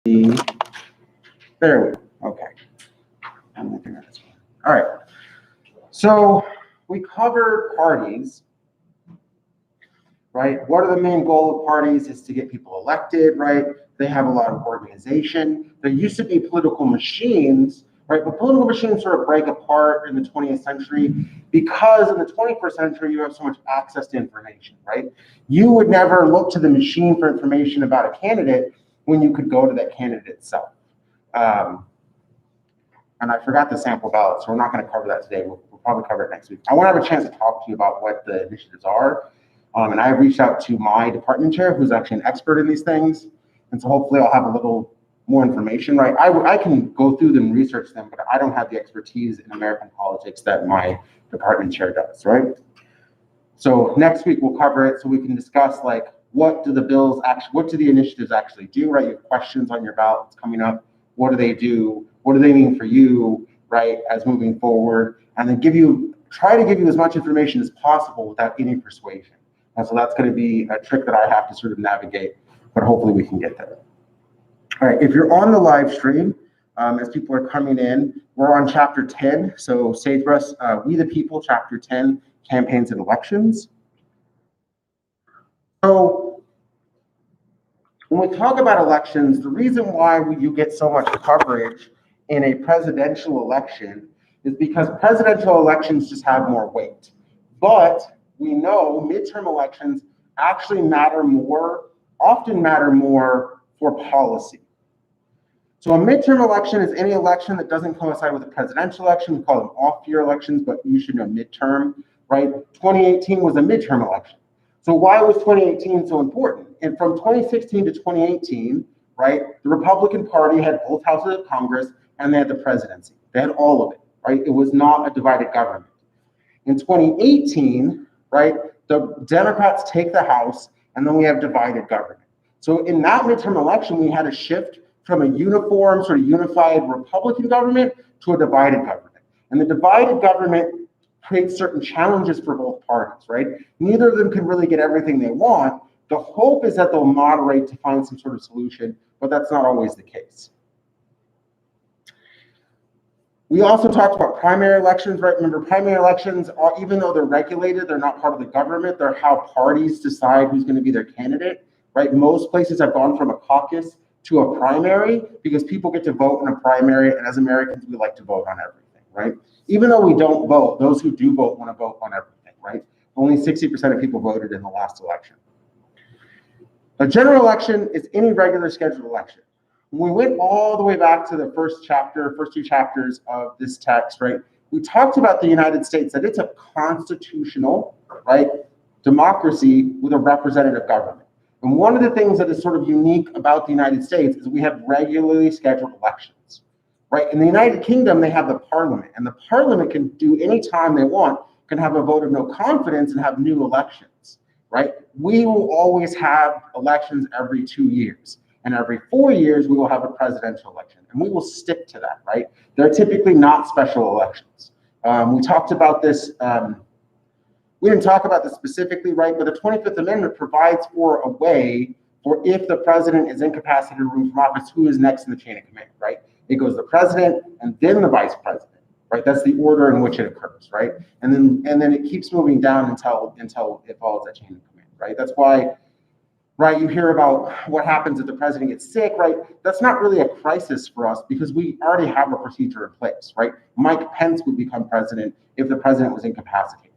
There we go. Okay. I'm looking at this one. All right. So we covered parties, right? What are the main goal of parties is to get people elected, right? They have a lot of organization. There used to be political machines, right? But political machines sort of break apart in the 20th century because in the 21st century, you have so much access to information, right? You would never look to the machine for information about a candidate when you could go to that candidate itself. And I forgot the sample ballot, so we're not going to cover that today. We'll probably cover it next week. I want to have a chance to talk to you about what the initiatives are. And I reached out to my department chair, who's actually an expert in these things. And so hopefully I'll have a little more information, right? I can go through them, research them, but I don't have the expertise in American politics that my department chair does, right? So next week we'll cover it so we can discuss like, what do the initiatives actually do, right? You have questions on your ballot that's coming up. What do they do? What do they mean for you, right, as moving forward? And then try to give you as much information as possible without any persuasion. And so that's going to be a trick that I have to sort of navigate, but hopefully we can get there. All right, if you're on the live stream, as people are coming in, we're on chapter 10. So Sagebrush, We the People, chapter 10, Campaigns and Elections. So when we talk about elections, the reason why you get so much coverage in a presidential election is because presidential elections just have more weight. But we know midterm elections actually often matter more for policy. So a midterm election is any election that doesn't coincide with a presidential election. We call them off-year elections, but you should know midterm, right? 2018 was a midterm election. So why was 2018 so important? And from 2016 to 2018, right, the Republican Party had both houses of Congress and they had the presidency. They had all of it, right? It was not a divided government. In 2018, right, the Democrats take the House and then we have divided government. So in that midterm election, we had a shift from a uniform, sort of unified Republican government to a divided government. And the divided government creates certain challenges for both parties, right? Neither of them can really get everything they want. The hope is that they'll moderate to find some sort of solution, but that's not always the case. We also talked about primary elections, right? Remember, primary elections, even though they're regulated, they're not part of the government. They're how parties decide who's going to be their candidate, right? Most places have gone from a caucus to a primary because people get to vote in a primary, and as Americans, we like to vote on everything, right? Even though we don't vote, those who do vote want to vote on everything, right? Only 60% of people voted in the last election. A general election is any regular scheduled election. When we went all the way back to the first two chapters of this text, right, we talked about the United States, that it's a constitutional, right, democracy with a representative government. And one of the things that is sort of unique about the United States is we have regularly scheduled elections, right? In the United Kingdom, they have the parliament, and the parliament can do any time they want, can have a vote of no confidence and have new elections, right? We will always have elections every 2 years. And every 4 years, we will have a presidential election. And we will stick to that, right? They're typically not special elections. We talked about this. We didn't talk about this specifically, right? But the 25th Amendment provides for a way for if the president is incapacitated or removed from office, who is next in the chain of command, right? It goes the president and then the vice president, right? That's the order in which it occurs, right? And then it keeps moving down until it follows that chain of command, right? That's why, right, you hear about what happens if the president gets sick, right? That's not really a crisis for us because we already have a procedure in place, right? Mike Pence would become president if the president was incapacitated,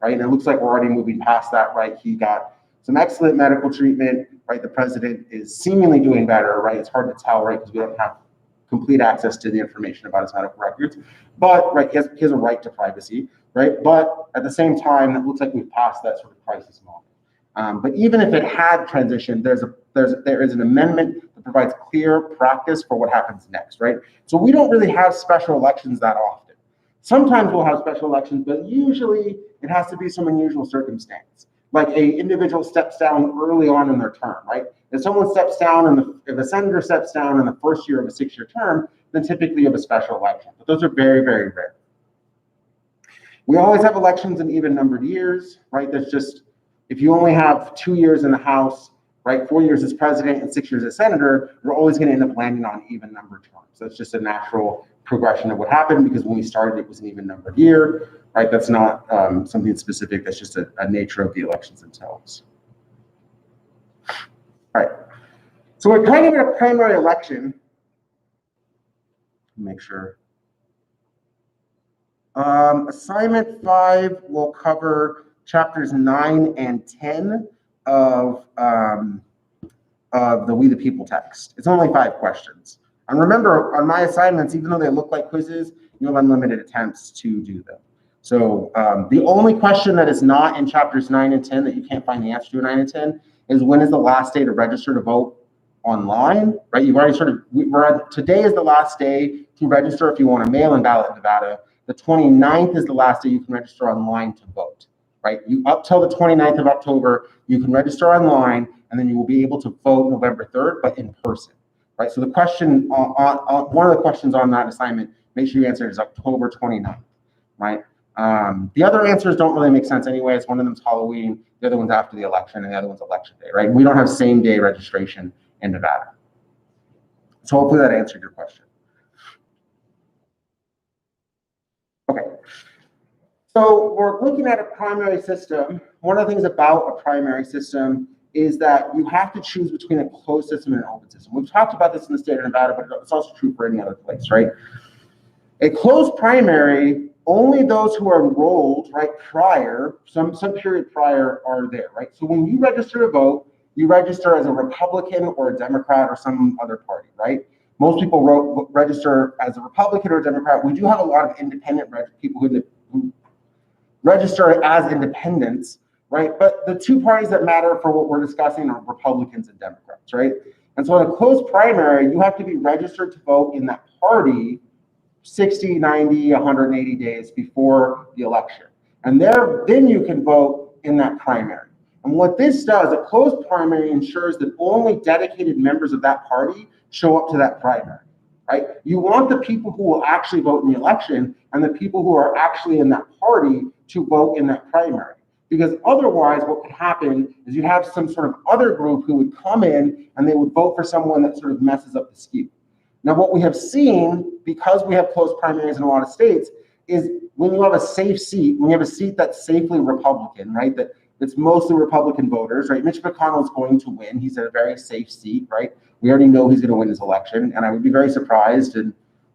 right? And it looks like we're already moving past that, right? He got some excellent medical treatment, right? The president is seemingly doing better, right? It's hard to tell, right? Because we don't have complete access to the information about his medical records, but, right, he has a right to privacy, right? But at the same time, it looks like we've passed that sort of crisis moment. But even if it had transitioned, there is an amendment that provides clear practice for what happens next, right? So we don't really have special elections that often. Sometimes we'll have special elections, but usually it has to be some unusual circumstance. Like a individual steps down early on in their term, right? If someone steps down, if a senator steps down in the first year of a 6-year term, then typically you have a special election. But those are very, very rare. We always have elections in even numbered years, right? There's just, if you only have 2 years in the House, right? 4 years as president and 6 years as senator, you're always going to end up landing on even numbered terms. That's just a natural progression of what happened, because when we started, it was an even numbered year, right? That's not something specific. That's just a nature of the elections themselves. All right. So we're kind of in a primary election. Make sure. Assignment 5 will cover chapters 9 and 10 of the We the People text. It's only 5 questions. And remember, on my assignments, even though they look like quizzes, you have unlimited attempts to do them. So the only question that is not in chapters 9 and 10 that you can't find the answer to in 9 and 10 is, when is the last day to register to vote online, right? You've already today is the last day to register if you want a mail-in ballot in Nevada. The 29th is the last day you can register online to vote, right? Up till the 29th of October, you can register online, and then you will be able to vote November 3rd, but in person, right? So the question, one of the questions on that assignment, make sure you answer is October 29th, right? The other answers don't really make sense anyways. One of them's Halloween, the other one's after the election, and the other one's election day, right? We don't have same day registration in Nevada. So hopefully that answered your question. Okay. So we're looking at a primary system. One of the things about a primary system is that you have to choose between a closed system and an open system. We've talked about this in the state of Nevada, but it's also true for any other place, right? A closed primary, only those who are enrolled, right, prior, some period prior are there, right? So when you register to vote, you register as a Republican or a Democrat or some other party, right? Most people register as a Republican or a Democrat. We do have a lot of independent people who register as independents, right? But the two parties that matter for what we're discussing are Republicans and Democrats, right? And so in a closed primary, you have to be registered to vote in that party 60, 90, 180 days before the election. And then you can vote in that primary. And what this does, a closed primary ensures that only dedicated members of that party show up to that primary, right? You want the people who will actually vote in the election and the people who are actually in that party to vote in that primary. Because otherwise, what could happen is you'd have some sort of other group who would come in and they would vote for someone that sort of messes up the skew. Now, what we have seen, because we have closed primaries in a lot of states, is when you have a safe seat, when you have a seat that's safely Republican, right, that it's mostly Republican voters, right? Mitch McConnell is going to win. He's at a very safe seat, right? We already know he's going to win this election, and I would be very surprised,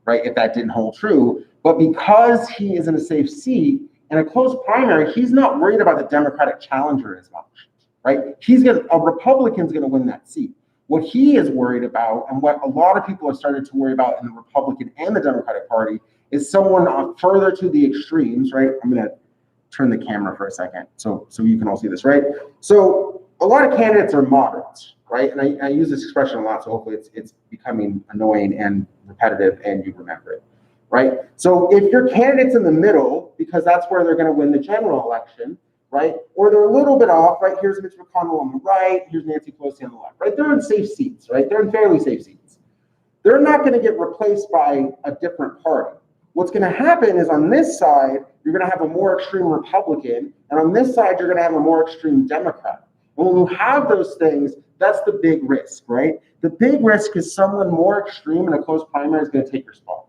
right, if that didn't hold true. But because he is in a safe seat, in a closed primary, he's not worried about the Democratic challenger as much, right? A Republican's going to win that seat. What he is worried about, and what a lot of people have started to worry about in the Republican and the Democratic Party, is someone further to the extremes, right? I'm going to turn the camera for a second so you can all see this, right? So a lot of candidates are moderates, right? And I use this expression a lot, so hopefully it's becoming annoying and repetitive and you remember it, right? So if your candidate's in the middle, because that's where they're going to win the general election, right? Or they're a little bit off, right? Here's Mitch McConnell on the right, here's Nancy Pelosi on the left, right? They're in safe seats, right? They're in fairly safe seats. They're not going to get replaced by a different party. What's going to happen is on this side, you're going to have a more extreme Republican, and on this side, you're going to have a more extreme Democrat. And when you have those things, that's the big risk, right? The big risk is someone more extreme in a closed primary is going to take your spot.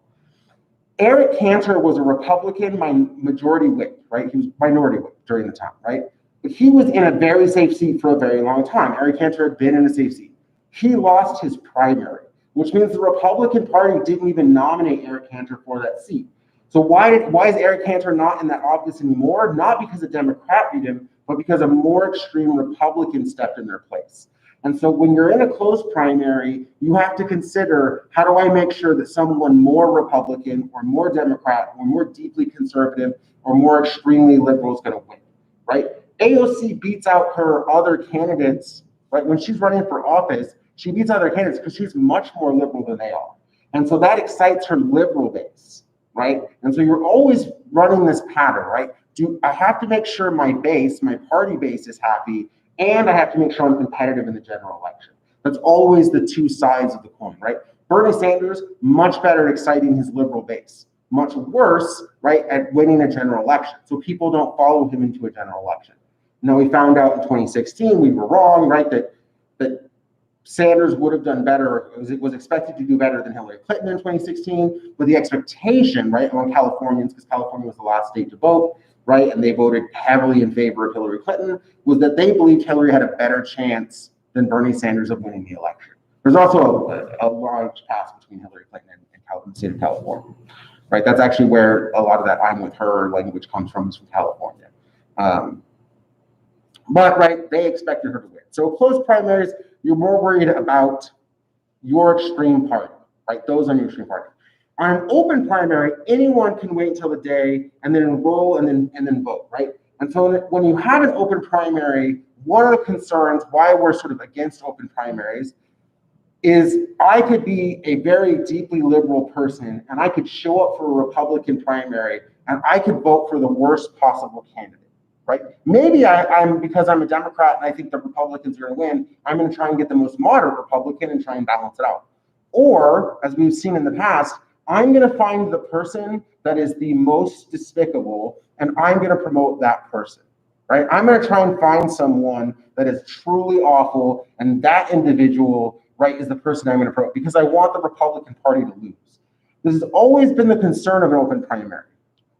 Eric Cantor was a Republican majority whip, right? He was minority whip during the time, right? But he was in a very safe seat for a very long time. Eric Cantor had been in a safe seat. He lost his primary, which means the Republican Party didn't even nominate Eric Cantor for that seat. So why is Eric Cantor not in that office anymore? Not because a Democrat beat him, but because a more extreme Republican stepped in their place. And so when you're in a closed primary, you have to consider, how do I make sure that someone more Republican or more Democrat or more deeply conservative or more extremely liberal is going to win, right? AOC beats out her other candidates, right? When she's running for office, she beats other candidates because she's much more liberal than they are. And so that excites her liberal base, right? And so you're always running this pattern, right? I have to make sure my base, my party base is happy, and I have to make sure I'm competitive in the general election. That's always the two sides of the coin, right? Bernie Sanders, much better at exciting his liberal base. Much worse, right, at winning a general election. So people don't follow him into a general election. Now, we found out in 2016, we were wrong, right, that that Sanders would have done better, it was expected to do better than Hillary Clinton in 2016, with the expectation, right, among Californians, because California was the last state to vote, right, and they voted heavily in favor of Hillary Clinton, was that they believed Hillary had a better chance than Bernie Sanders of winning the election. There's also a large pass between Hillary Clinton and the state of California, right? That's actually where a lot of that "I'm with her" language comes from, is from California. But, right, they expected her to win. So closed primaries, you're more worried about your extreme party, right? Those on your extreme party. On an open primary, anyone can wait until the day and then enroll and then vote, right? And so when you have an open primary, one of the concerns why we're sort of against open primaries is I could be a very deeply liberal person and I could show up for a Republican primary and I could vote for the worst possible candidate. Right? Maybe I'm because I'm a Democrat and I think the Republicans are going to win, I'm going to try and get the most moderate Republican and try and balance it out. Or, as we've seen in the past, I'm going to find the person that is the most despicable and I'm going to promote that person. Right? I'm going to try and find someone that is truly awful, and that individual, right, is the person I'm going to promote because I want the Republican Party to lose. This has always been the concern of an open primary.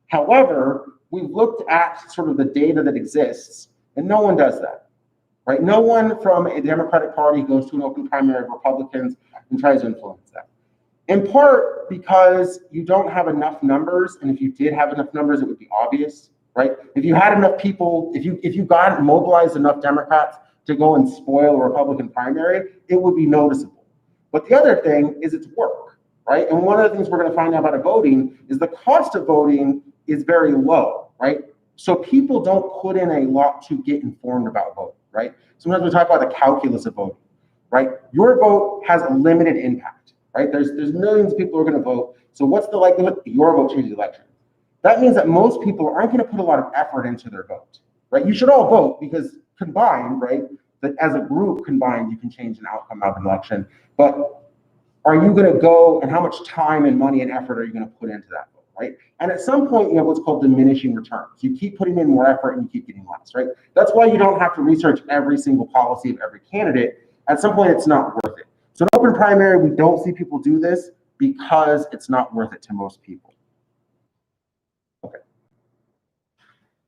However, we've looked at sort of the data that exists, and no one does that, right? No one from a Democratic Party goes to an open primary of Republicans and tries to influence that. In part because you don't have enough numbers, and if you did have enough numbers, it would be obvious, right? If you had enough people, if you got mobilized enough Democrats to go and spoil a Republican primary, it would be noticeable. But the other thing is it's work, right? And one of the things we're going to find out about voting is the cost of voting is very low, right? So people don't put in a lot to get informed about voting, right? Sometimes we talk about the calculus of voting, right? Your vote has a limited impact, right? There's millions of people who are going to vote. So what's the likelihood your vote changes the election? That means that most people aren't going to put a lot of effort into their vote, right? You should all vote because combined, right, that as a group combined, you can change an outcome of an election. But are you going to go, and how much time and money and effort are you going to put into that vote, right? And at some point, you have what's called diminishing returns. You keep putting in more effort and you keep getting less, right? That's why you don't have to research every single policy of every candidate. At some point, it's not worth it. So an open primary, we don't see people do this because it's not worth it to most people. Okay.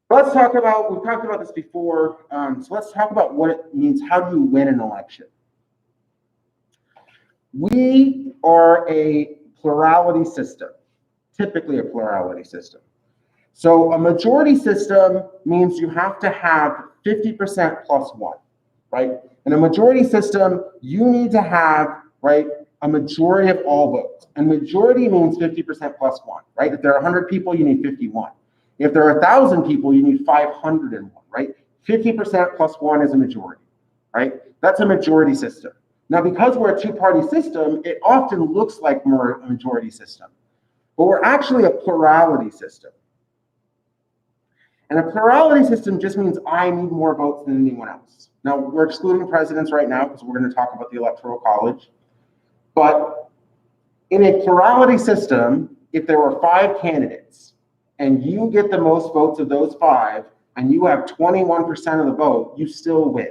Let's talk about, we've talked about this before, so let's talk about what it means. How do you win an election? We are a plurality system, typically a plurality system. So a majority system means you have to have 50% plus one, right? In a majority system, you need to have, right, a majority of all votes. And majority means 50% plus one, right? If there are 100 people, you need 51. If there are 1,000 people, you need 501, right? 50% plus one is a majority, right? That's a majority system. Now, because we're a two-party system, it often looks like we're a majority system, but we're actually a plurality system. And a plurality system just means I need more votes than anyone else. Now, we're excluding presidents right now because we're going to talk about the Electoral College. But in a plurality system, if there were 5 candidates and you get the most votes of those 5 and you have 21% of the vote, you still win,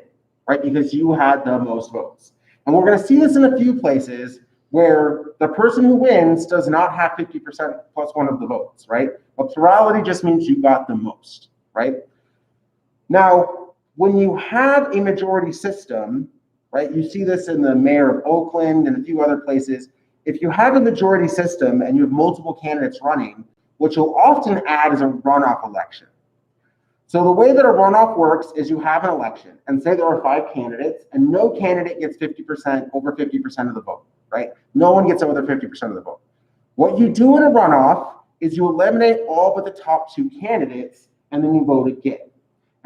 right? Because you had the most votes. And we're going to see this in a few places where the person who wins does not have 50% plus one of the votes, right? A plurality just means you got the most, right? Now, when you have a majority system, right, you see this in the mayor of Oakland and a few other places. If you have a majority system and you have multiple candidates running, what you'll often add is a runoff election. So the way that a runoff works is you have an election and say there are 5 candidates and no candidate gets 50%, over 50% of the vote, right? No one gets over 50% of the vote. What you do in a runoff is you eliminate all but the top 2 candidates and then you vote again.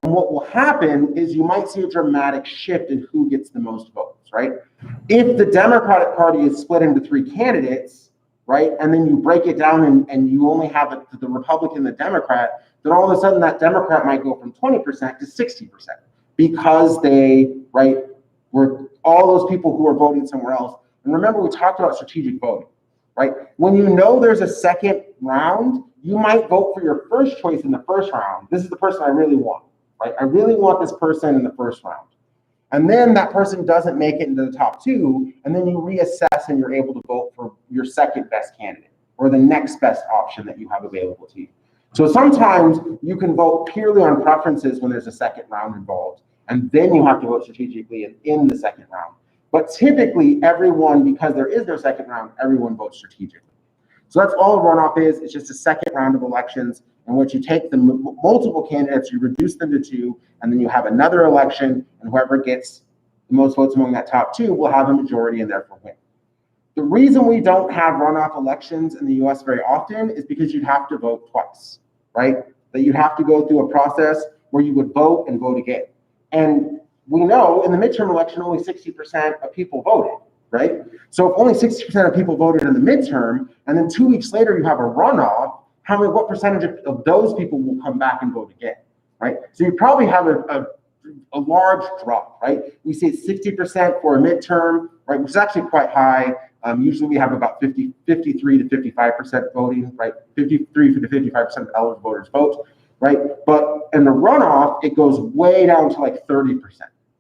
And what will happen is you might see a dramatic shift in who gets the most votes, right? If the Democratic Party is split into 3 candidates, right, and then you break it down and you only have the Republican and the Democrat, then all of a sudden that Democrat might go from 20% to 60% because they, right, were all those people who are voting somewhere else. And remember, we talked about strategic voting, right? When you know there's a second round, you might vote for your first choice in the first round. This is the person I really want, right? I really want this person in the first round. And then that person doesn't make it into the top two, and then you reassess and you're able to vote for your second best candidate or the next best option that you have available to you. So sometimes you can vote purely on preferences when there's a second round involved, and then you have to vote strategically in the second round. But typically everyone, because there is no second round, everyone votes strategically. So that's all a runoff is. It's just a second round of elections in which you take the multiple candidates, you reduce them to two, and then you have another election, and whoever gets the most votes among that top two will have a majority and therefore win. The reason we don't have runoff elections in the US very often is because you'd have to vote twice, right? That you'd have to go through a process where you would vote and vote again. And we know in the midterm election, only 60% of people voted, right? So if only 60% of people voted in the midterm, and then 2 weeks later you have a runoff, what percentage of those people will come back and vote again, right? So you probably have a large drop, right? We see 60% for a midterm, right, which is actually quite high. Usually we have about 53 to 55% voting, right? 53 to 55% of eligible voters vote, right? But in the runoff, it goes way down to like 30%,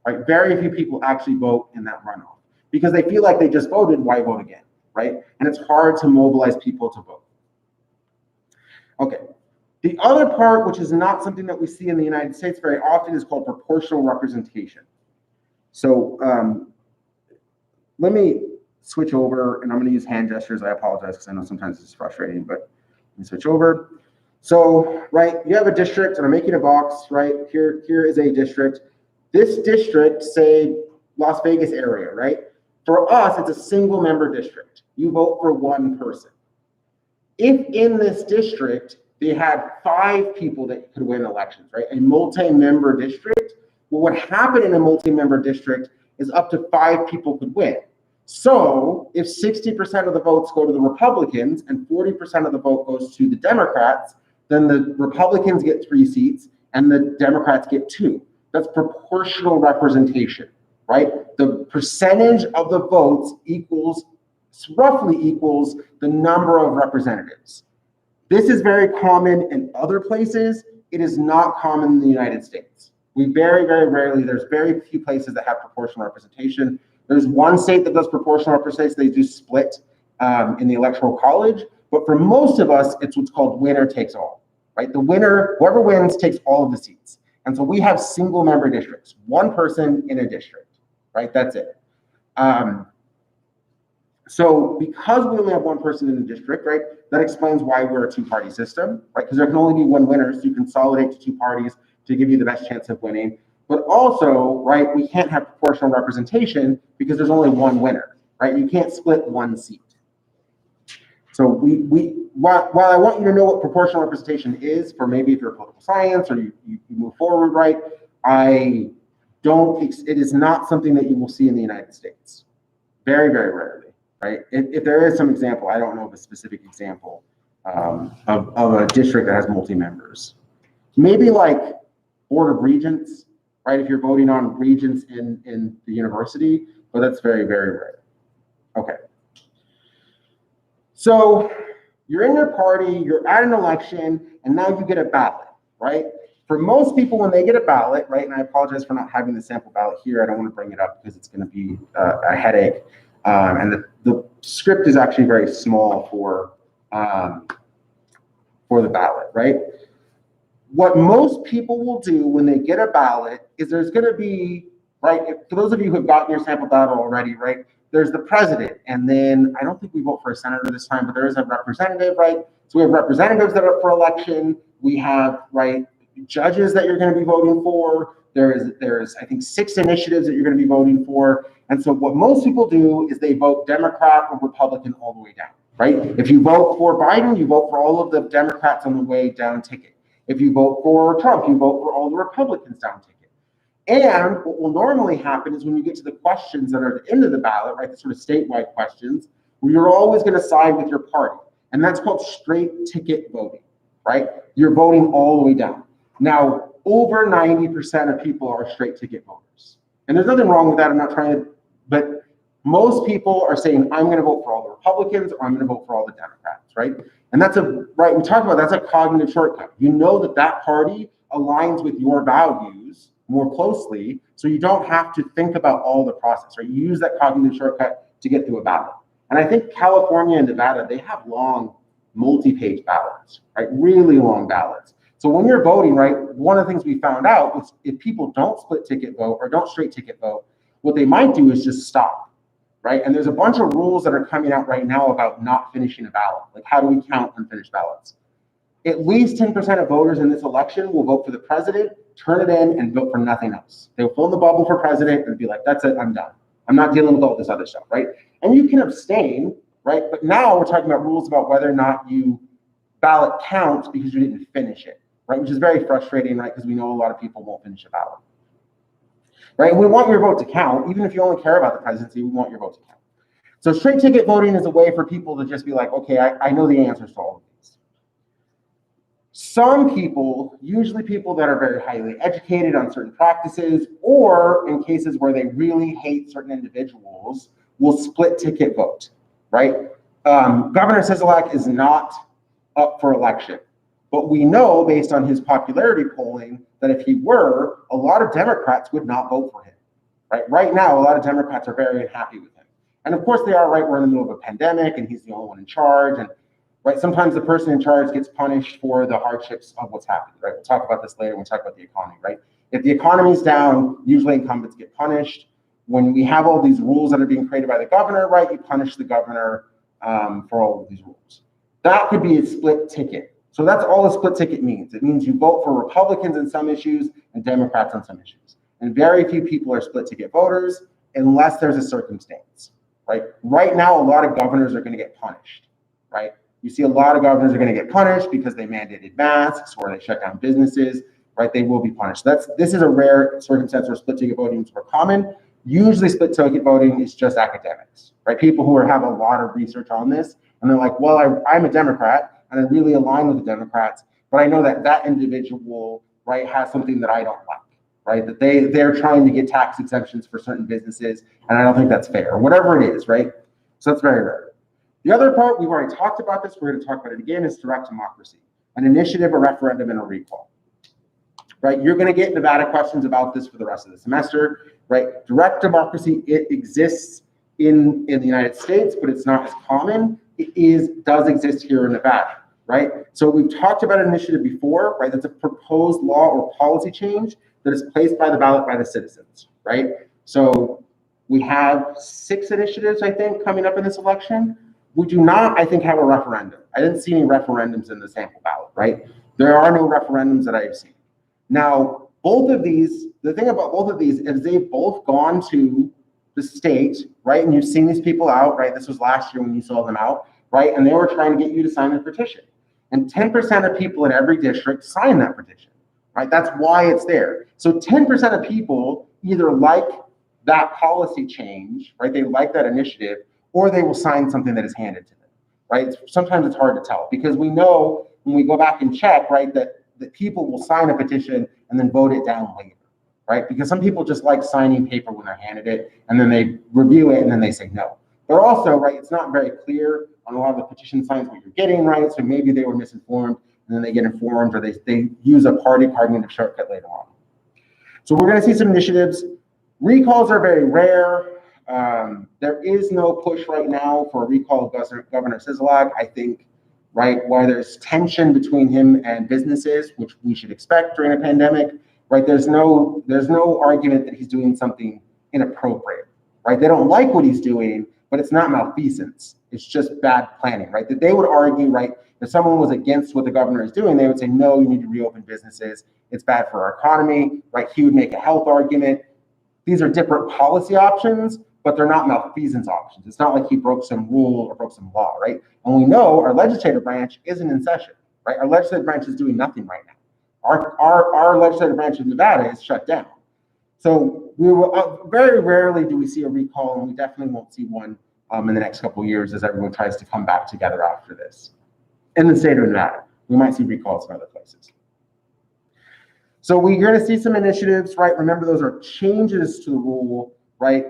right? Very few people actually vote in that runoff because they feel like they just voted, why vote again, right? And it's hard to mobilize people to vote. Okay. The other part, which is not something that we see in the United States very often, is called proportional representation. So let me switch over, and I'm going to use hand gestures. I apologize because I know sometimes it's frustrating, but let me switch over. So, right, you have a district, and I'm making a box, right? Here is a district. This district, say Las Vegas area, right? For us, it's a single member district. You vote for one person. If in this district, they had 5 people that could win elections, right? A multi-member district. Well, what happened in a multi-member district is up to 5 people could win. So if 60% of the votes go to the Republicans and 40% of the vote goes to the Democrats, then the Republicans get 3 seats and the Democrats get 2. That's proportional representation, right? The percentage of the votes roughly equals the number of representatives. This is very common in other places. It is not common in the United States. We very, very rarely, there's very few places that have proportional representation. There's one state that does proportional representation. They do split in the Electoral College. But for most of us, it's what's called winner takes all, right? The winner, whoever wins, takes all of the seats. And so we have single member districts, one person in a district, right? That's it. So because we only have one person in the district, right, that explains why we're a 2-party system, right? Because there can only be one winner, so you consolidate to 2 parties to give you the best chance of winning. But also, right, we can't have proportional representation because there's only one winner, right? You can't split one seat. So while I want you to know what proportional representation is for maybe if you're political science or you move forward, right, it is not something that you will see in the United States. Very, very rarely. Right? If there is some example, I don't know of a specific example of a district that has multi-members. Maybe like Board of Regents, right? If you're voting on regents in the university, but that's very, very rare. Okay. So you're in your party, you're at an election, and now you get a ballot, right? For most people, when they get a ballot, right, and I apologize for not having the sample ballot here, I don't want to bring it up because it's going to be a headache. And the script is actually very small for the ballot, right? What most people will do when they get a ballot is there's going to be, right, for those of you who have gotten your sample ballot already, right, there's the president, and then I don't think we vote for a senator this time, but there is a representative, right? So we have representatives that are up for election. We have, right, judges that you're going to be voting for. There's I think 6 initiatives that you're going to be voting for. And so what most people do is they vote Democrat or Republican all the way down, right? If you vote for Biden, you vote for all of the Democrats on the way down ticket. If you vote for Trump, you vote for all the Republicans down ticket. And what will normally happen is when you get to the questions that are at the end of the ballot, right, the sort of statewide questions, where you're always going to side with your party. And that's called straight ticket voting, right? You're voting all the way down. Now, over 90% of people are straight ticket voters. And there's nothing wrong with that. I'm not trying to, but most people are saying, I'm going to vote for all the Republicans or I'm going to vote for all the Democrats, right? And that's right, we talked about that's a cognitive shortcut. You know that party aligns with your values more closely, So you don't have to think about all the process, right? You use that cognitive shortcut to get through a ballot. And I think California and Nevada, they have long multi-page ballots, right? Really long ballots. So when you're voting, right, one of the things we found out is if people don't split ticket vote or don't straight ticket vote, what they might do is just stop, right? And there's a bunch of rules that are coming out right now about not finishing a ballot. Like, how do we count unfinished ballots? At least 10% of voters in this election will vote for the president, turn it in, and vote for nothing else. They'll fill in the bubble for president and be like, that's it, I'm done. I'm not dealing with all this other stuff, right? And you can abstain, right? But now we're talking about rules about whether or not you ballot counts because you didn't finish it, right? Which is very frustrating, right? Because we know a lot of people won't finish a ballot, right? We want your vote to count. Even if you only care about the presidency, we want your vote to count. So straight ticket voting is a way for people to just be like, okay, I know the answers to all of these. Some people, usually people that are very highly educated on certain practices, or in cases where they really hate certain individuals, will split ticket vote, right? Governor Sisolak is not up for election, but we know based on his popularity polling that if he were, a lot of Democrats would not vote for him, right? Right now, a lot of Democrats are very unhappy with him. And of course they are, right? We're in the middle of a pandemic and he's the only one in charge. And right, sometimes the person in charge gets punished for the hardships of what's happening, right? We'll talk about this later when we talk about the economy, right? If the economy's down, usually incumbents get punished. When we have all these rules that are being created by the governor, right, you punish the governor for all of these rules. That could be a split ticket. So that's all a split ticket means. It means you vote for Republicans on some issues and Democrats on some issues. And very few people are split ticket voters unless there's a circumstance, right? Right now, a lot of governors are going to get punished, right? You see a lot of governors are going to get punished because they mandated masks or they shut down businesses, right? They will be punished. This is a rare circumstance where split ticket voting is more common. Usually split ticket voting is just academics, right? People who have a lot of research on this, and they're like, well, I'm a Democrat and I really align with the Democrats, but I know that that individual, right, has something that I don't like, right? That they're trying to get tax exemptions for certain businesses, and I don't think that's fair, or whatever it is, right? So that's very rare. The other part, we've already talked about this, we're going to talk about it again, is direct democracy, an initiative, a referendum, and a recall, right? You're going to get Nevada questions about this for the rest of the semester, right? Direct democracy, it exists in the United States, but it's not as common. It does exist here in Nevada, right? So we've talked about an initiative before, right? That's a proposed law or policy change that is placed by the ballot by the citizens, right? So we have 6 initiatives, I think, coming up in this election. We do not, I think, have a referendum. I didn't see any referendums in the sample ballot, right? There are no referendums that I have seen. Now, both of these, the thing about both of these is they've both gone to the state, right? And you've seen these people out, right? This was last year when you saw them out, right? And they were trying to get you to sign the petition. And 10% of people in every district sign that petition, right? That's why it's there. So 10% of people either like that policy change, right? They like that initiative, or they will sign something that is handed to them, right? Sometimes it's hard to tell because we know when we go back and check, right, that people will sign a petition and then vote it down later, right? Because some people just like signing paper when they're handed it and then they review it and then they say no. But also, right, it's not very clear on a lot of the petition signs what you're getting, right? So maybe they were misinformed and then they get informed, or they use a party cognitive shortcut later on. So we're going to see some initiatives. Recalls are very rare. There is no push right now for a recall of Governor Sisolak. I think, right, while there's tension between him and businesses, which we should expect during a pandemic, right, there's no argument that he's doing something inappropriate, right? They don't like what he's doing, but it's not malfeasance. It's just bad planning, right? That they would argue, right, if someone was against what the governor is doing, they would say, no, you need to reopen businesses. It's bad for our economy, right? He would make a health argument. These are different policy options, but they're not malfeasance options. It's not like he broke some rule or broke some law, right? And we know our legislative branch isn't in session, right? Our legislative branch is doing nothing right now. Our legislative branch in Nevada is shut down. So we will, very rarely do we see a recall, and we definitely won't see one in the next couple of years as everyone tries to come back together after this. In the state of Nevada, we might see recalls in other places. So we're going to see some initiatives, right? Remember, those are changes to the rule, right?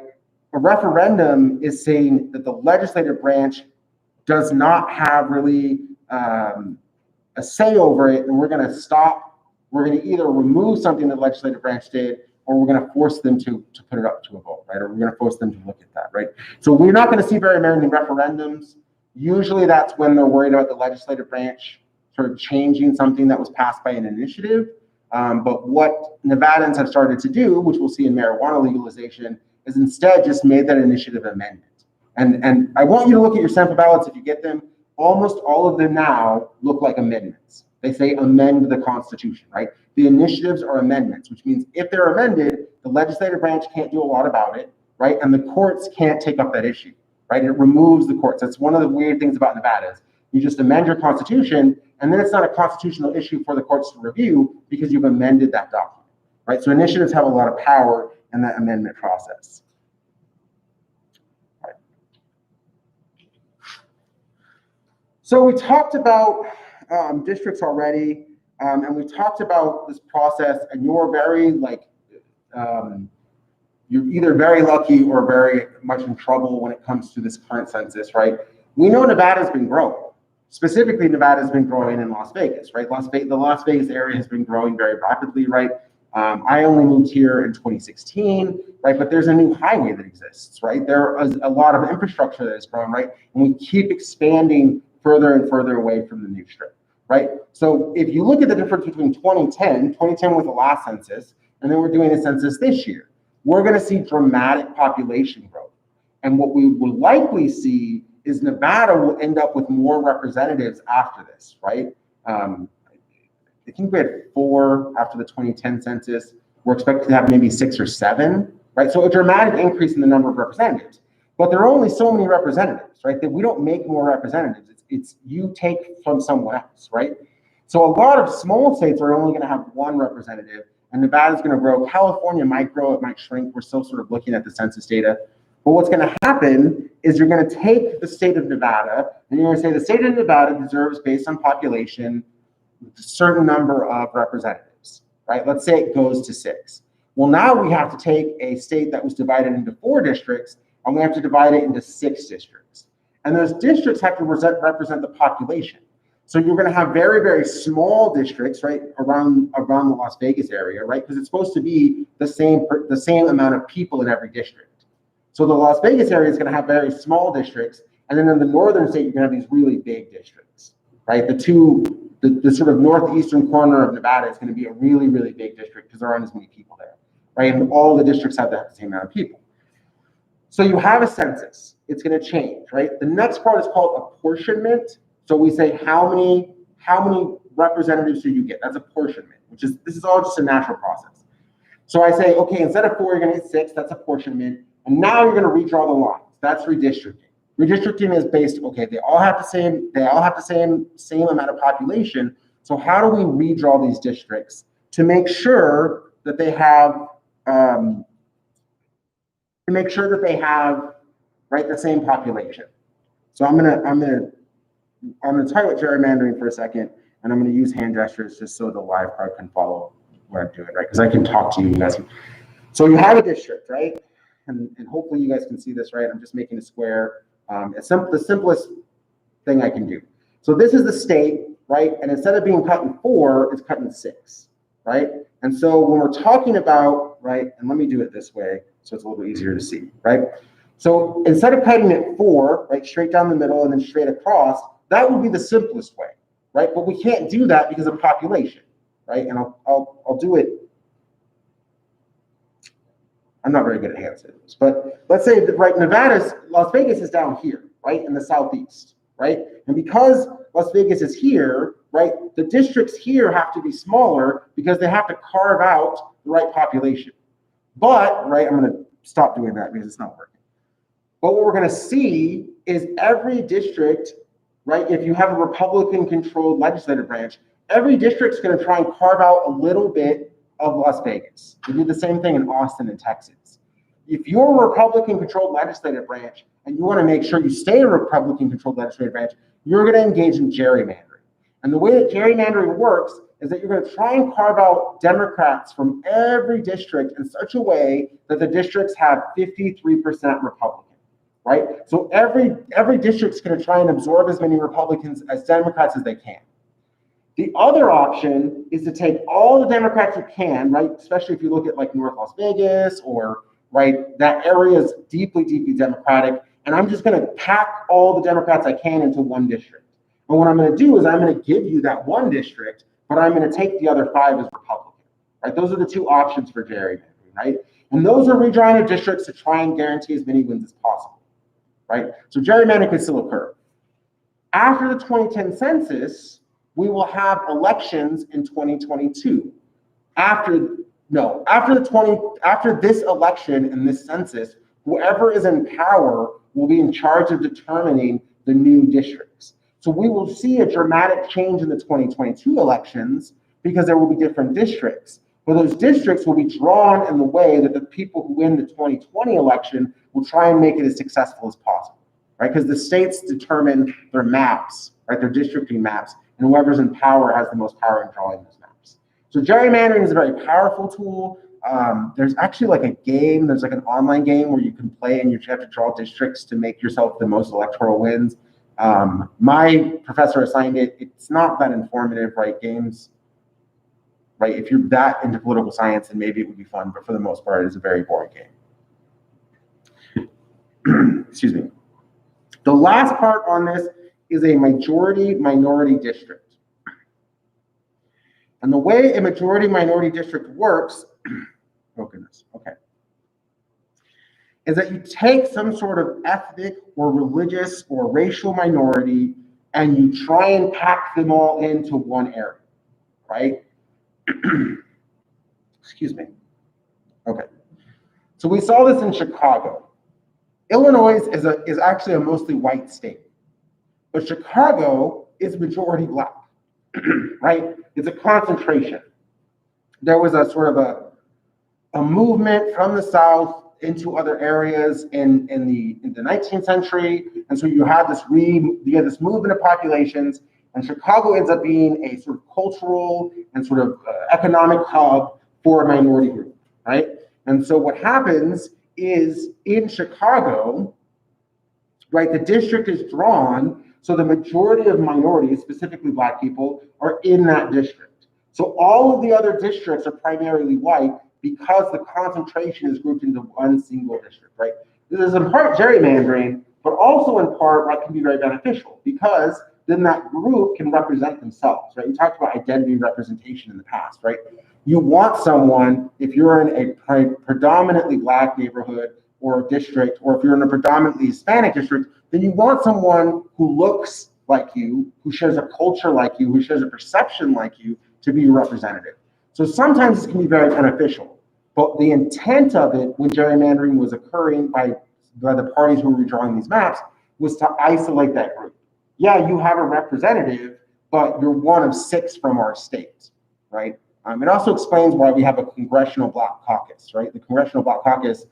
A referendum is saying that the legislative branch does not have really a say over it, and we're going to stop. We're going to either remove something the legislative branch did, or we're going to force them to put it up to a vote, right? Or we're going to force them to look at that, right? So we're not going to see very many referendums. Usually that's when they're worried about the legislative branch sort of changing something that was passed by an initiative. But what Nevadans have started to do, which we'll see in marijuana legalization, is instead just made that initiative amendment. And I want you to look at your sample ballots if you get them. Almost all of them now look like amendments. They say amend the Constitution, right? The initiatives are amendments, which means if they're amended, the legislative branch can't do a lot about it, right? And the courts can't take up that issue, right? It removes the courts. That's one of the weird things about Nevada is you just amend your Constitution, and then it's not a constitutional issue for the courts to review because you've amended that document, right? So initiatives have a lot of power in that amendment process. Right. So we talked about districts already, and we talked about this process, and you're very you're either very lucky or very much in trouble when it comes to this current census, right? We know Nevada's been growing. Specifically, Nevada's been growing in Las Vegas, right? The Las Vegas area has been growing very rapidly, right? I only moved here in 2016, right? But there's a new highway that exists, right? There is a lot of infrastructure that is growing, right? And we keep expanding further and further away from the new strip, right? So if you look at the difference between 2010 was the last census, and then we're doing a census this year, we're going to see dramatic population growth. And what we will likely see is Nevada will end up with more representatives after this, right? I think we had 4 after the 2010 census. We're expected to have maybe 6 or 7, right? So a dramatic increase in the number of representatives. But there are only so many representatives, right? That we don't make more representatives. It's you take from someone else, right? So a lot of small states are only going to have 1 representative, and Nevada's going to grow. California might grow, it might shrink. We're still sort of looking at the census data. But what's going to happen is you're going to take the state of Nevada, and you're going to say the state of Nevada deserves, based on population, a certain number of representatives, right? Let's say it goes to 6. Well, now we have to take a state that was divided into 4 districts, and we have to divide it into 6 districts. And those districts have to represent the population. So you're going to have very, very small districts, right, around the Las Vegas area, right? Because it's supposed to be the same amount of people in every district. So the Las Vegas area is going to have very small districts, and then in the northern state, you're going to have these really big districts, right? The sort of northeastern corner of Nevada is going to be a really, really big district because there aren't as many people there, right? And all the districts have the same amount of people. So you have a census. It's going to change, right? The next part is called apportionment. So we say how many representatives do you get? That's apportionment, this is all just a natural process. So I say, okay, instead of 4, you're going to get 6. That's apportionment. And now you're going to redraw the lines. That's redistricting. Redistricting is based, okay, they all have the same amount of population. So how do we redraw these districts to make sure that they have right the same population? So I'm gonna talk about gerrymandering for a second, and I'm gonna use hand gestures just so the live crowd can follow what I'm doing, right? Because I can talk to you guys. So you have a district, right? And hopefully you guys can see this, right? I'm just making a square. The simplest thing I can do. So this is the state, right? And instead of being cut in 4, it's cut in 6, right? And so when we're talking about, right, and let me do it this way so it's a little bit easier to see, right? So instead of cutting it 4, right, straight down the middle and then straight across, that would be the simplest way, right? But we can't do that because of population, right? And I'll do it. I'm not very good at hand signals, but let's say that, right, Las Vegas is down here, right, in the southeast, right? And because Las Vegas is here, right, the districts here have to be smaller because they have to carve out the right population. But, right, I'm going to stop doing that because it's not working. But what we're going to see is every district, right, if you have a Republican-controlled legislative branch, every district's going to try and carve out a little bit of Las Vegas. We do the same thing in Austin and Texas. If you're a Republican-controlled legislative branch and you want to make sure you stay a Republican-controlled legislative branch, you're going to engage in gerrymandering. And the way that gerrymandering works is that you're going to try and carve out Democrats from every district in such a way that the districts have 53% Republican, right? So every district's going to try and absorb as many Republicans as Democrats as they can. The other option is to take all the Democrats you can, right? Especially if you look at like North Las Vegas or right, that area is deeply, deeply Democratic. And I'm just going to pack all the Democrats I can into one district. And what I'm going to do is I'm going to give you that one district, but I'm going to take the other 5 as Republican, right? Those are the 2 options for gerrymandering, right? And those are redrawing of districts to try and guarantee as many wins as possible, right? So gerrymandering can still occur. After the 2010 census, we will have elections in 2022. After this election and this census, whoever is in power will be in charge of determining the new districts. So we will see a dramatic change in the 2022 elections because there will be different districts. But those districts will be drawn in the way that the people who win the 2020 election will try and make it as successful as possible, right? Because the states determine their maps, right? Their districting maps, and whoever's in power has the most power in drawing those maps. So gerrymandering is a very powerful tool. There's actually like a game, there's like an online game where you can play and you have to draw districts to make yourself the most electoral wins. My professor assigned it. It's not that informative, right? Games, right? If you're that into political science, then maybe it would be fun, but for the most part, it is a very boring game. Excuse me. The last part on this is a majority-minority district. And the way a majority-minority district works, oh goodness, okay, is that you take some sort of ethnic or religious or racial minority and you try and pack them all into one area, right? Excuse me. Okay. So we saw this in Chicago. Illinois is actually a mostly white state, but Chicago is majority Black, right? It's a concentration. There was a sort of a movement from the South into other areas in the 19th century, and so you had this movement of populations, and Chicago ends up being a sort of cultural and sort of economic hub for a minority group, right? And so what happens is in Chicago, right, the district is drawn, so the majority of minorities, specifically Black people, are in that district. So all of the other districts are primarily white because the concentration is grouped into one single district, right? This is in part gerrymandering, but also in part what can be very beneficial because then that group can represent themselves, right? We talked about identity representation in the past, right? You want someone, if you're in a predominantly Black neighborhood or district, or if you're in a predominantly Hispanic district, then you want someone who looks like you, who shares a culture like you, who shares a perception like you to be your representative. So sometimes this can be very beneficial, but the intent of it when gerrymandering was occurring by the parties who were redrawing these maps was to isolate that group. Yeah, you have a representative, but you're one of 6 from our state, right? It also explains why we have a Congressional Black Caucus, right? The Congressional Black Caucus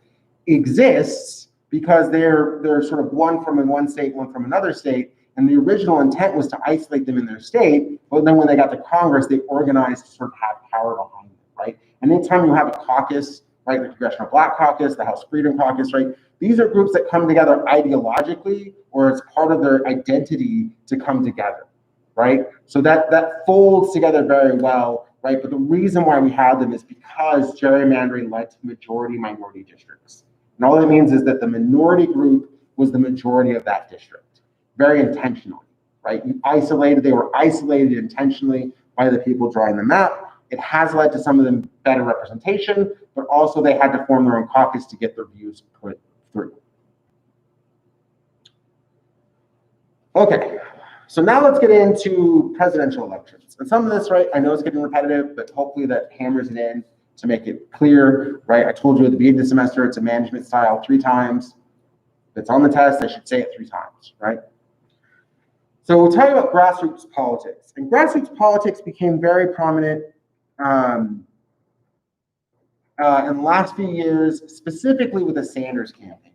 exists because they're sort of one from one state, one from another state, and the original intent was to isolate them in their state, but then when they got to Congress, they organized to sort of have power behind them, right? And anytime you have a caucus, right, the Congressional Black Caucus, the House Freedom Caucus, right, these are groups that come together ideologically or as part of their identity to come together, right? So that folds together very well, right? But the reason why we have them is because gerrymandering led to majority-minority districts. And all that means is that the minority group was the majority of that district. Very intentionally, right? They were isolated intentionally by the people drawing the map. It has led to some of them better representation, but also they had to form their own caucus to get their views put through. Okay, so now let's get into presidential elections. And some of this, right, I know it's getting repetitive, but hopefully that hammers it in to make it clear, right? I told you at the beginning of the semester, it's a management style 3 times. If it's on the test, I should say it 3 times, right? So we'll talk about grassroots politics. And grassroots politics became very prominent in the last few years, specifically with the Sanders campaign,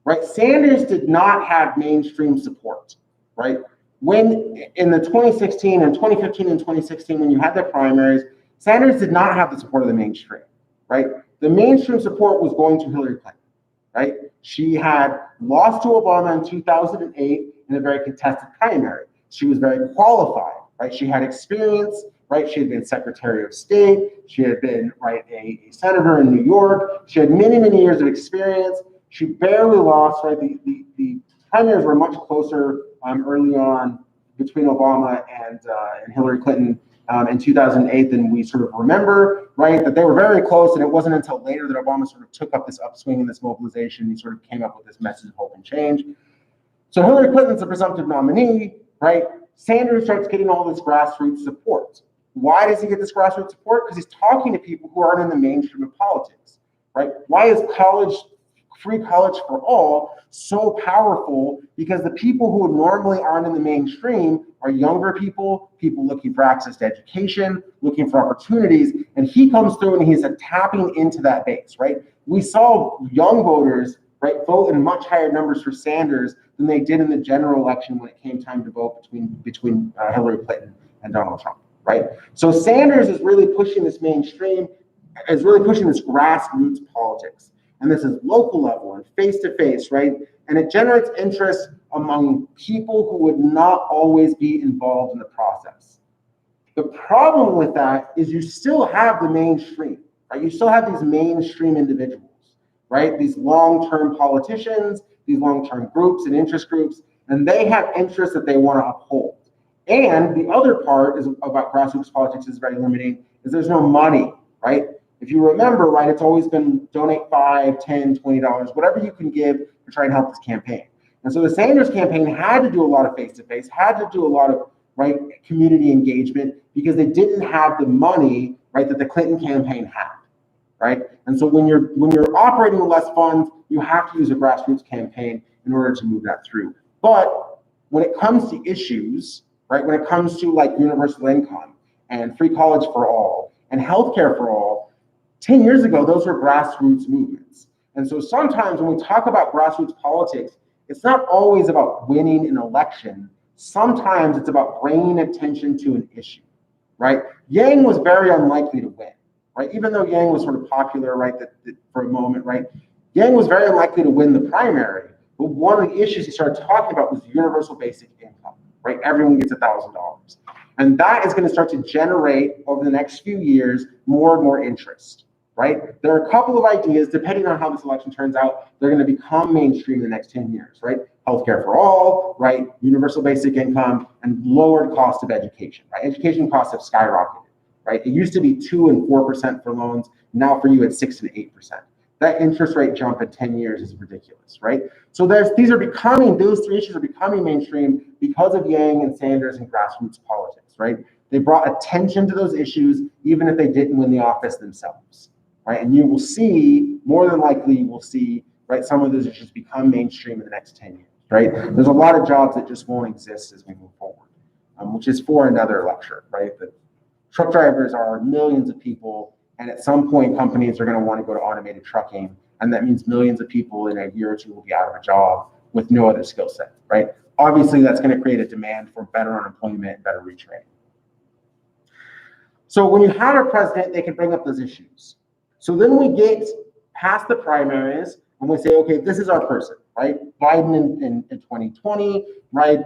right? Sanders did not have mainstream support, right? When in the 2015 and 2016, when you had the primaries, Sanders did not have the support of the mainstream, right? The mainstream support was going to Hillary Clinton, right? She had lost to Obama in 2008 in a very contested primary. She was very qualified, right? She had experience, right? She had been Secretary of State. She had been, right, a senator in New York. She had many, many years of experience. She barely lost, right? The primaries were much closer early on between Obama and Hillary Clinton in 2008 than we sort of remember, right? That they were very close, and it wasn't until later that Obama sort of took up this upswing and this mobilization. He sort of came up with this message of hope and change. So Hillary Clinton's a presumptive nominee, right? Sanders starts getting all this grassroots support. Why does he get this grassroots support? Because he's talking to people who aren't in the mainstream of politics, right? Why is free college for all so powerful? Because the people who normally aren't in the mainstream are younger people looking for access to education, looking for opportunities, and he comes through and he's tapping into that base, right? We saw young voters, right, vote in much higher numbers for Sanders than they did in the general election when it came time to vote between Hillary Clinton and Donald Trump, right? So Sanders is really pushing this mainstream, is really pushing this grassroots politics. And this is local level and face-to-face, right? And it generates interest among people who would not always be involved in the process. The problem with that is you still have the mainstream, right? You still have these mainstream individuals, right? These long-term politicians, these long-term groups and interest groups, and they have interests that they want to uphold. And the other part is about grassroots politics is very limiting, is there's no money, right? If you remember, right, it's always been donate $5, $10, $20, whatever you can give to try and help this campaign. And so the Sanders campaign had to do a lot of face-to-face, had to do a lot of, right, community engagement because they didn't have the money, right, that the Clinton campaign had, right? And so when you're operating with less funds, you have to use a grassroots campaign in order to move that through. But when it comes to issues, right, when it comes to like universal income and free college for all and healthcare for all, 10 years ago, those were grassroots movements. And so sometimes when we talk about grassroots politics, it's not always about winning an election. Sometimes it's about bringing attention to an issue, right? Yang was very unlikely to win, right? Even though Yang was sort of popular, right, for a moment, right? Yang was very unlikely to win the primary. But one of the issues he started talking about was universal basic income, right? Everyone gets $1,000. And that is going to start to generate over the next few years more and more interest. Right? There are a couple of ideas, depending on how this election turns out, they're going to become mainstream in the next 10 years, right? Healthcare for all, right? Universal basic income and lowered cost of education, right? Education costs have skyrocketed, right? It used to be 2% and 4% for loans. Now for you, it's 6% and 8%. That interest rate jump in 10 years is ridiculous, right? So those three issues are becoming mainstream because of Yang and Sanders and grassroots politics, right? They brought attention to those issues, even if they didn't win the office themselves. Right? And you will see, more than likely, you will see, right, some of those issues become mainstream in the next 10 years, right? There's a lot of jobs that just won't exist as we move forward, which is for another lecture, right? The truck drivers are millions of people, and at some point, companies are going to want to go to automated trucking, and that means millions of people in a year or two will be out of a job with no other skill set, right? Obviously, that's going to create a demand for better unemployment, better retraining. So when you have a president, they can bring up those issues. So then we get past the primaries and we say, okay, this is our person, right? Biden in 2020, right?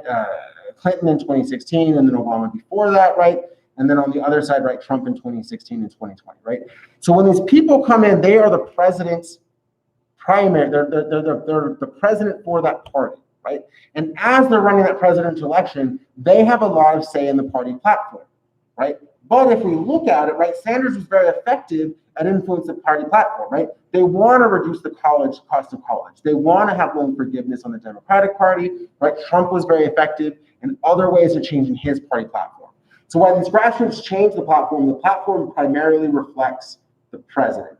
Clinton in 2016, and then Obama before that, right? And then on the other side, right, Trump in 2016 and 2020, right? So when these people come in, they are the president's primary, they're the president for that party, right? And as they're running that presidential election, they have a lot of say in the party platform, right? But if we look at it, right, Sanders was very effective at influencing the party platform, right? They want to reduce the cost of college. They want to have loan forgiveness on the Democratic Party, right? Trump was very effective in other ways of changing his party platform. So while these grassroots change the platform primarily reflects the president,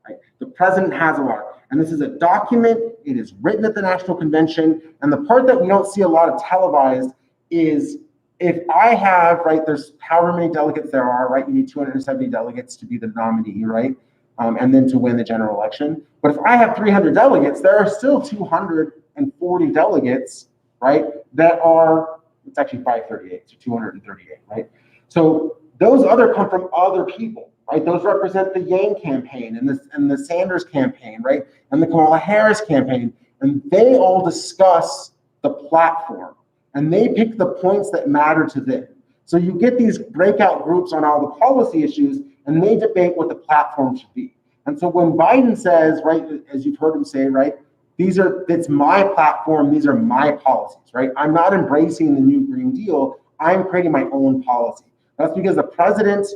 right? The president has a lot. And this is a document, it is written at the National Convention, and the part that we don't see a lot of televised is if I have, right, there's however many delegates there are, right, you need 270 delegates to be the nominee, right, and then to win the general election. But if I have 300 delegates, there are still 240 delegates, right, that are, it's actually 538, so 238, right? So those other come from other people, right? Those represent the Yang campaign and the Sanders campaign, right, and the Kamala Harris campaign, and they all discuss the platform. And they pick the points that matter to them. So you get these breakout groups on all the policy issues, and they debate what the platform should be. And so when Biden says, right, as you've heard him say, right, it's my platform, these are my policies, right? I'm not embracing the new Green Deal, I'm creating my own policy. That's because the president,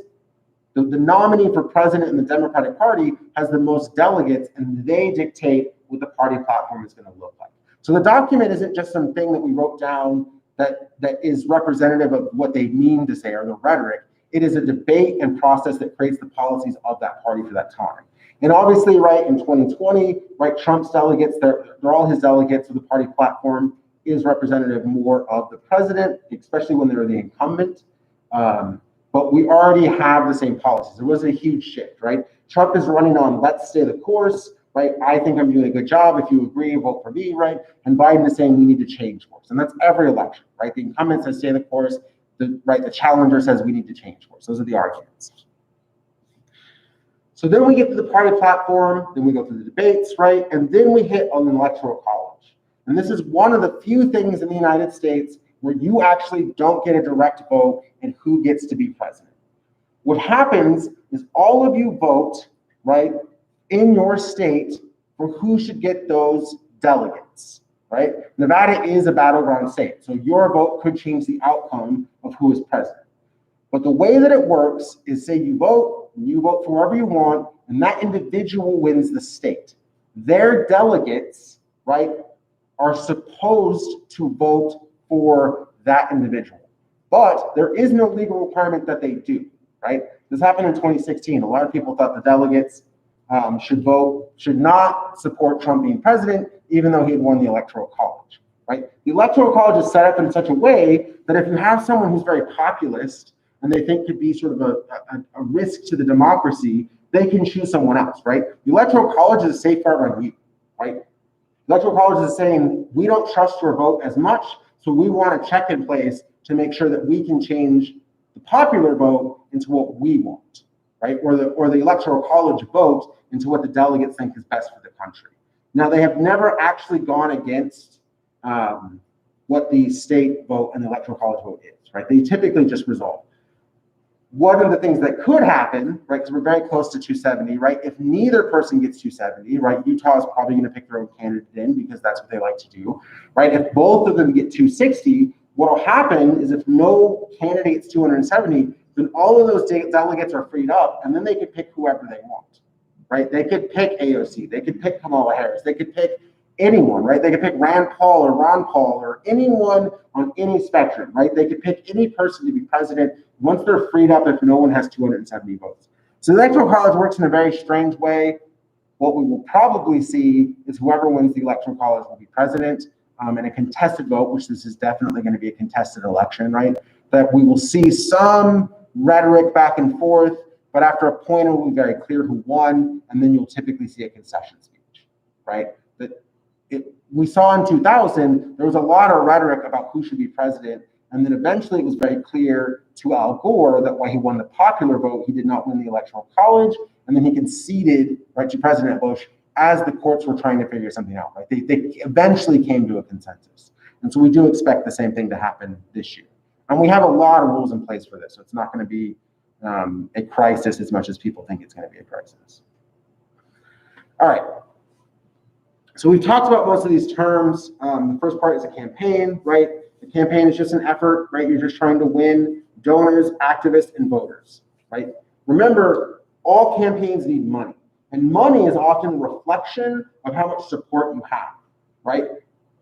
the nominee for president in the Democratic Party has the most delegates, and they dictate what the party platform is going to look like. So the document isn't just something that we wrote down that is representative of what they mean to say or the rhetoric. It is a debate and process that creates the policies of that party for that time. And obviously, right, in 2020, right, Trump's delegates, they're all his delegates, so the party platform is representative more of the president, especially when they're the incumbent. But we already have the same policies. There was a huge shift, right? Trump is running on let's stay the course, right? I think I'm doing a good job. If you agree, vote for me, right? And Biden is saying we need to change course. And that's every election, right? The incumbent says stay the course, the challenger says we need to change course. Those are the arguments. So then we get to the party platform, then we go through the debates, right? And then we hit on the electoral college. And this is one of the few things in the United States where you actually don't get a direct vote in who gets to be president. What happens is all of you vote, right, in your state for who should get those delegates, right? Nevada is a battleground state, so your vote could change the outcome of who is president. But the way that it works is, say you vote for whoever you want, and that individual wins the state. Their delegates, right, are supposed to vote for that individual. But there is no legal requirement that they do, right? This happened in 2016. A lot of people thought the delegates should not support Trump being president, even though he had won the Electoral College, right? The Electoral College is set up in such a way that if you have someone who's very populist and they think could be sort of a risk to the democracy, they can choose someone else, right? The Electoral College is a safeguard on you, right? The Electoral College is saying, we don't trust your vote as much, so we want a check in place to make sure that we can change the popular vote into what we want, right? Or the Electoral College vote into what the delegates think is best for the country. Now, they have never actually gone against what the state vote and the Electoral College vote is, right? They typically just resolve. One of the things that could happen, right, because we're very close to 270, right? If neither person gets 270, right, Utah is probably going to pick their own candidate in because that's what they like to do, right? If both of them get 260, what will happen is if no candidate's 270, then all of those delegates are freed up, and then they could pick whoever they want, right? They could pick AOC, they could pick Kamala Harris, they could pick anyone, right? They could pick Rand Paul or Ron Paul or anyone on any spectrum, right? They could pick any person to be president once they're freed up if no one has 270 votes. So the Electoral College works in a very strange way. What we will probably see is whoever wins the Electoral College will be president, in a contested vote, which this is definitely going to be a contested election, right? That we will see some rhetoric back and forth, but after a point it will be very clear who won, and then you'll typically see a concession speech, right? We saw in 2000, there was a lot of rhetoric about who should be president, and then eventually it was very clear to Al Gore that while he won the popular vote, he did not win the Electoral College, and then he conceded, right, to President Bush as the courts were trying to figure something out, right? They eventually came to a consensus. And so we do expect the same thing to happen this year. And we have a lot of rules in place for this, so it's not going to be a crisis as much as people think it's going to be a crisis. All right. So we've talked about most of these terms. The first part is a campaign, right? The campaign is just an effort, right? You're just trying to win donors, activists, and voters, right? Remember, all campaigns need money. And money is often a reflection of how much support you have, right?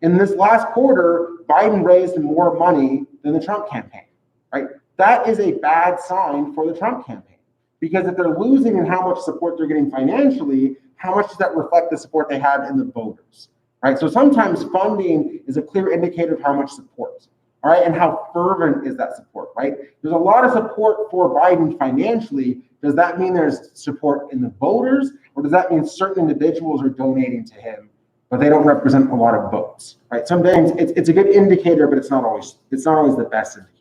In this last quarter, Biden raised more money than the Trump campaign, right? That is a bad sign for the Trump campaign, because if they're losing in how much support they're getting financially, how much does that reflect the support they have in the voters, right? So sometimes funding is a clear indicator of how much support, all right, and how fervent is that support, right? There's a lot of support for Biden financially. Does that mean there's support in the voters, or does that mean certain individuals are donating to him, but they don't represent a lot of votes, right? Sometimes it's a good indicator, but it's not always the best indicator.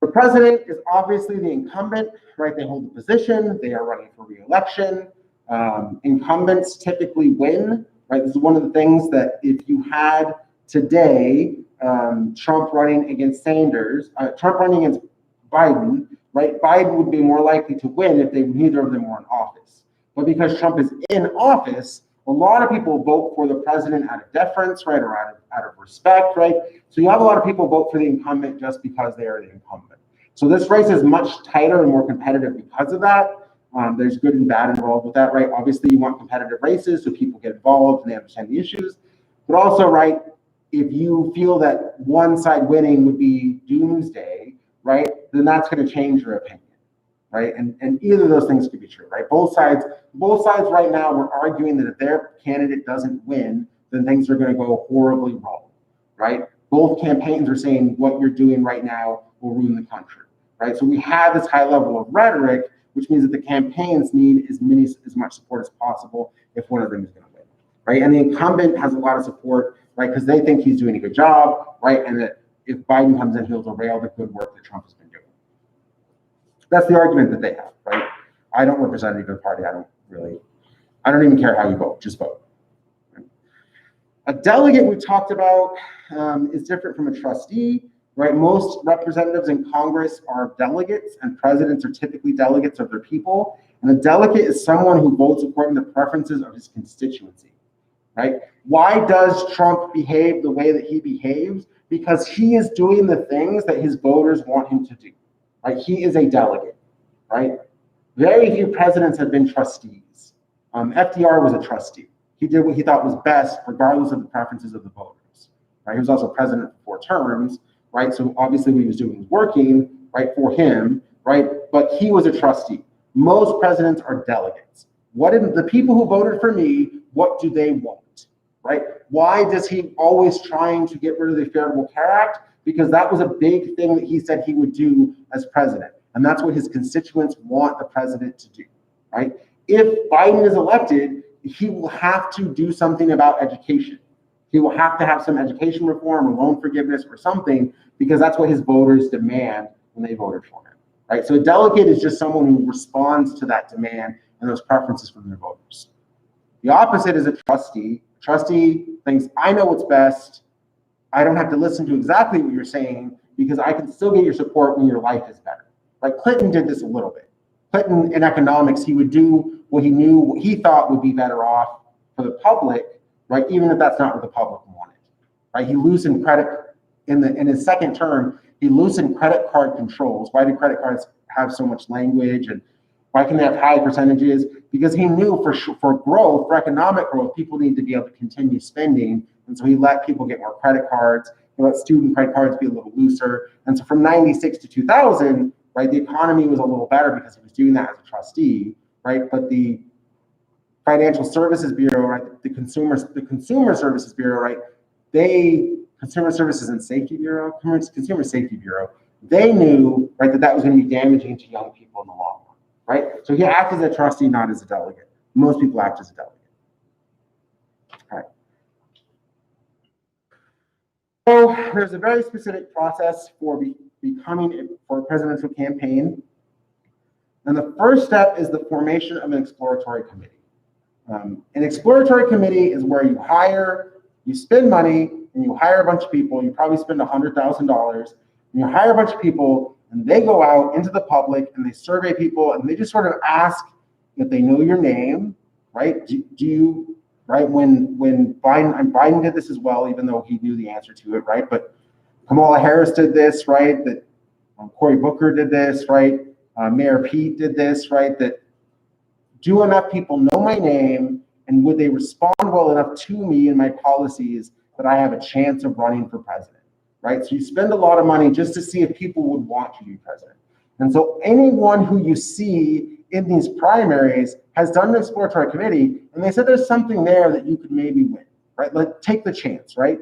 The president is obviously the incumbent, right? They hold the position. They are running for re-election. Incumbents typically win, right? This is one of the things that if you had today Trump running against Trump running against Biden, right? Biden would be more likely to win if neither of them were in office. But because Trump is in office, a lot of people vote for the president out of deference, right, or out of respect, right? So you have a lot of people vote for the incumbent just because they are the incumbent. So this race is much tighter and more competitive because of that. There's good and bad involved with that, right? Obviously, you want competitive races so people get involved and they understand the issues. But also, right, if you feel that one side winning would be doomsday, right, then that's going to change your opinion, right? And either of those things could be true, right? Both sides right now are arguing that if their candidate doesn't win, then things are going to go horribly wrong, right? Both campaigns are saying what you're doing right now will ruin the country, right? So we have this high level of rhetoric, which means that the campaigns need as much support as possible if one of them is going to win, right? And the incumbent has a lot of support, right? Because they think he's doing a good job, right? And that if Biden comes in, he'll derail the good work that Trump has been doing. That's the argument that they have, right? I don't represent either party. I don't even care how you vote, just vote. Right? A delegate we talked about is different from a trustee, right? Most representatives in Congress are delegates, and presidents are typically delegates of their people. And a delegate is someone who votes according to the preferences of his constituency, right? Why does Trump behave the way that he behaves? Because he is doing the things that his voters want him to do, right? He is a delegate, right? Very few presidents have been trustees. FDR was a trustee. He did what he thought was best, regardless of the preferences of the voters, right? He was also president for 4 terms, right? So obviously what he was doing was working, right, for him, right? But he was a trustee. Most presidents are delegates. What did the people who voted for me, what do they want, right? Why does he always trying to get rid of the Affordable Care Act? Because that was a big thing that he said he would do as president. And that's what his constituents want the president to do, right? If Biden is elected, he will have to do something about education. He will have to have some education reform or loan forgiveness or something, because that's what his voters demand when they voted for him, right? So a delegate is just someone who responds to that demand and those preferences from their voters. The opposite is a trustee. Trustee thinks, I know what's best. I don't have to listen to exactly what you're saying because I can still get your support when your life is better. Like Clinton did this a little bit. Clinton in economics, he would do what he thought would be better off for the public, right? Even if that's not what the public wanted, right? He loosened credit in his second term. He loosened credit card controls. Why do credit cards have so much language, and why can they have high percentages? Because he knew for growth, for economic growth, people need to be able to continue spending, and so he let people get more credit cards. He let student credit cards be a little looser, and so from '96 to 2000. Right, the economy was a little better because he was doing that as a trustee, right? But the Financial Services Bureau, right, the Consumer Services Bureau, right, Consumer Services and Safety Bureau, Consumer Safety Bureau, they knew, right, that was going to be damaging to young people in the long run, right? So he acted as a trustee, not as a delegate. Most people act as a delegate. All right. So there's a very specific process for becoming for a presidential campaign. And the first step is the formation of an exploratory committee. An exploratory committee is where you spend money and you hire a bunch of people. You probably spend $100,000 and you hire a bunch of people, and they go out into the public and they survey people, and they just sort of ask if they know your name, right? Do you, right? When Biden did this as well, even though he knew the answer to it, right? But Kamala Harris did this, right? That Cory Booker did this, right? Mayor Pete did this, right? That do enough people know my name, and would they respond well enough to me and my policies that I have a chance of running for president, right? So you spend a lot of money just to see if people would want you to be president. And so anyone who you see in these primaries has done an exploratory committee, and they said there's something there that you could maybe win, right? Like take the chance, right?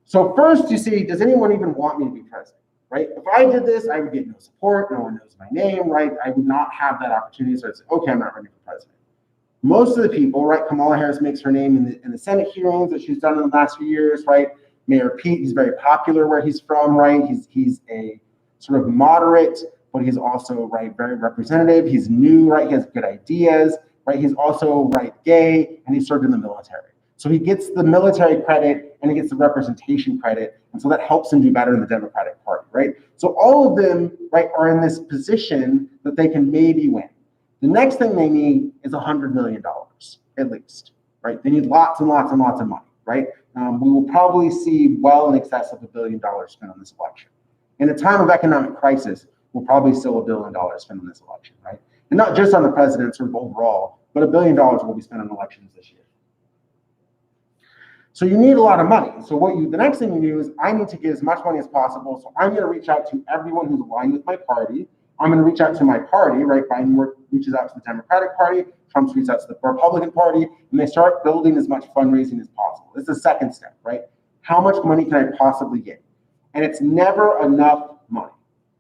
So first you see, does anyone even want me to be president, right? If I did this, I would get no support. No one knows my name, right? I would not have that opportunity. So I'd say, okay, I'm not running for president. Most of the people, right? Kamala Harris makes her name in the Senate hearings that she's done in the last few years, right? Mayor Pete, he's very popular where he's from, right? He's a sort of moderate, but he's also, right, very representative. He's new, right? He has good ideas, right? He's also, right, gay, and he served in the military. So he gets the military credit and he gets the representation credit. And so that helps him do better in the Democratic Party, right? So all of them, right, are in this position that they can maybe win. The next thing they need is $100 million, at least, right? They need lots and lots and lots of money, right? We will probably see well in excess of $1 billion spent on this election. In a time of economic crisis, we'll probably still $1 billion spent on this election, right? And not just on the president sort of overall, but $1 billion will be spent on elections this year. So you need a lot of money. So the next thing you do is I need to get as much money as possible. So I'm going to reach out to everyone who's aligned with my party. I'm going to reach out to my party, right? Biden reaches out to the Democratic Party, Trump reaches out to the Republican Party, and they start building as much fundraising as possible. This is the second step, right? How much money can I possibly get? And it's never enough money.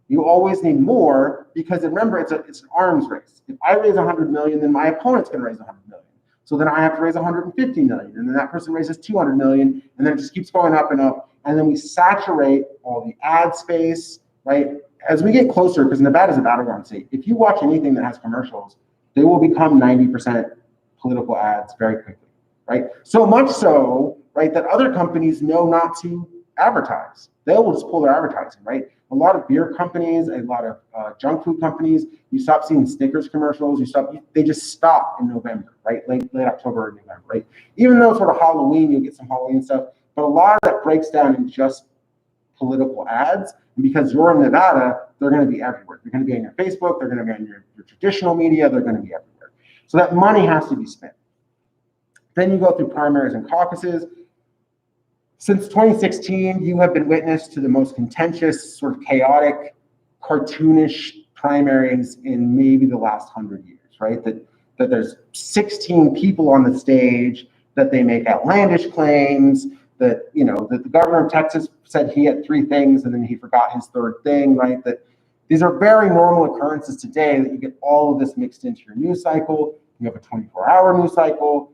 You always need more because remember, it's an arms race. If I raise 100 million, then my opponent's going to raise 100 million. So then I have to raise 150 million, and then that person raises 200 million, and then it just keeps going up and up. And then we saturate all the ad space, right? As we get closer, because Nevada is a battleground state, if you watch anything that has commercials, they will become 90% political ads very quickly, right? So much so, right, that other companies know not to advertise. They will just pull their advertising, right? A lot of beer companies, a lot of junk food companies, you stop seeing Snickers commercials, they just stop in November, right? Late October or November, right? Even though sort of Halloween, you'll get some Halloween stuff, but a lot of that breaks down in just political ads. And because you're in Nevada, they're going to be everywhere. They're going to be on your Facebook, they're going to be on your traditional media, they're going to be everywhere. So that money has to be spent. Then you go through primaries and caucuses. Since 2016, you have been witness to the most contentious, sort of chaotic, cartoonish primaries in maybe the last 100 years, right? That there's 16 people on the stage, that they make outlandish claims, that the governor of Texas said he had 3 things and then he forgot his 3rd thing, right? That these are very normal occurrences today, that you get all of this mixed into your news cycle. You have a 24-hour news cycle.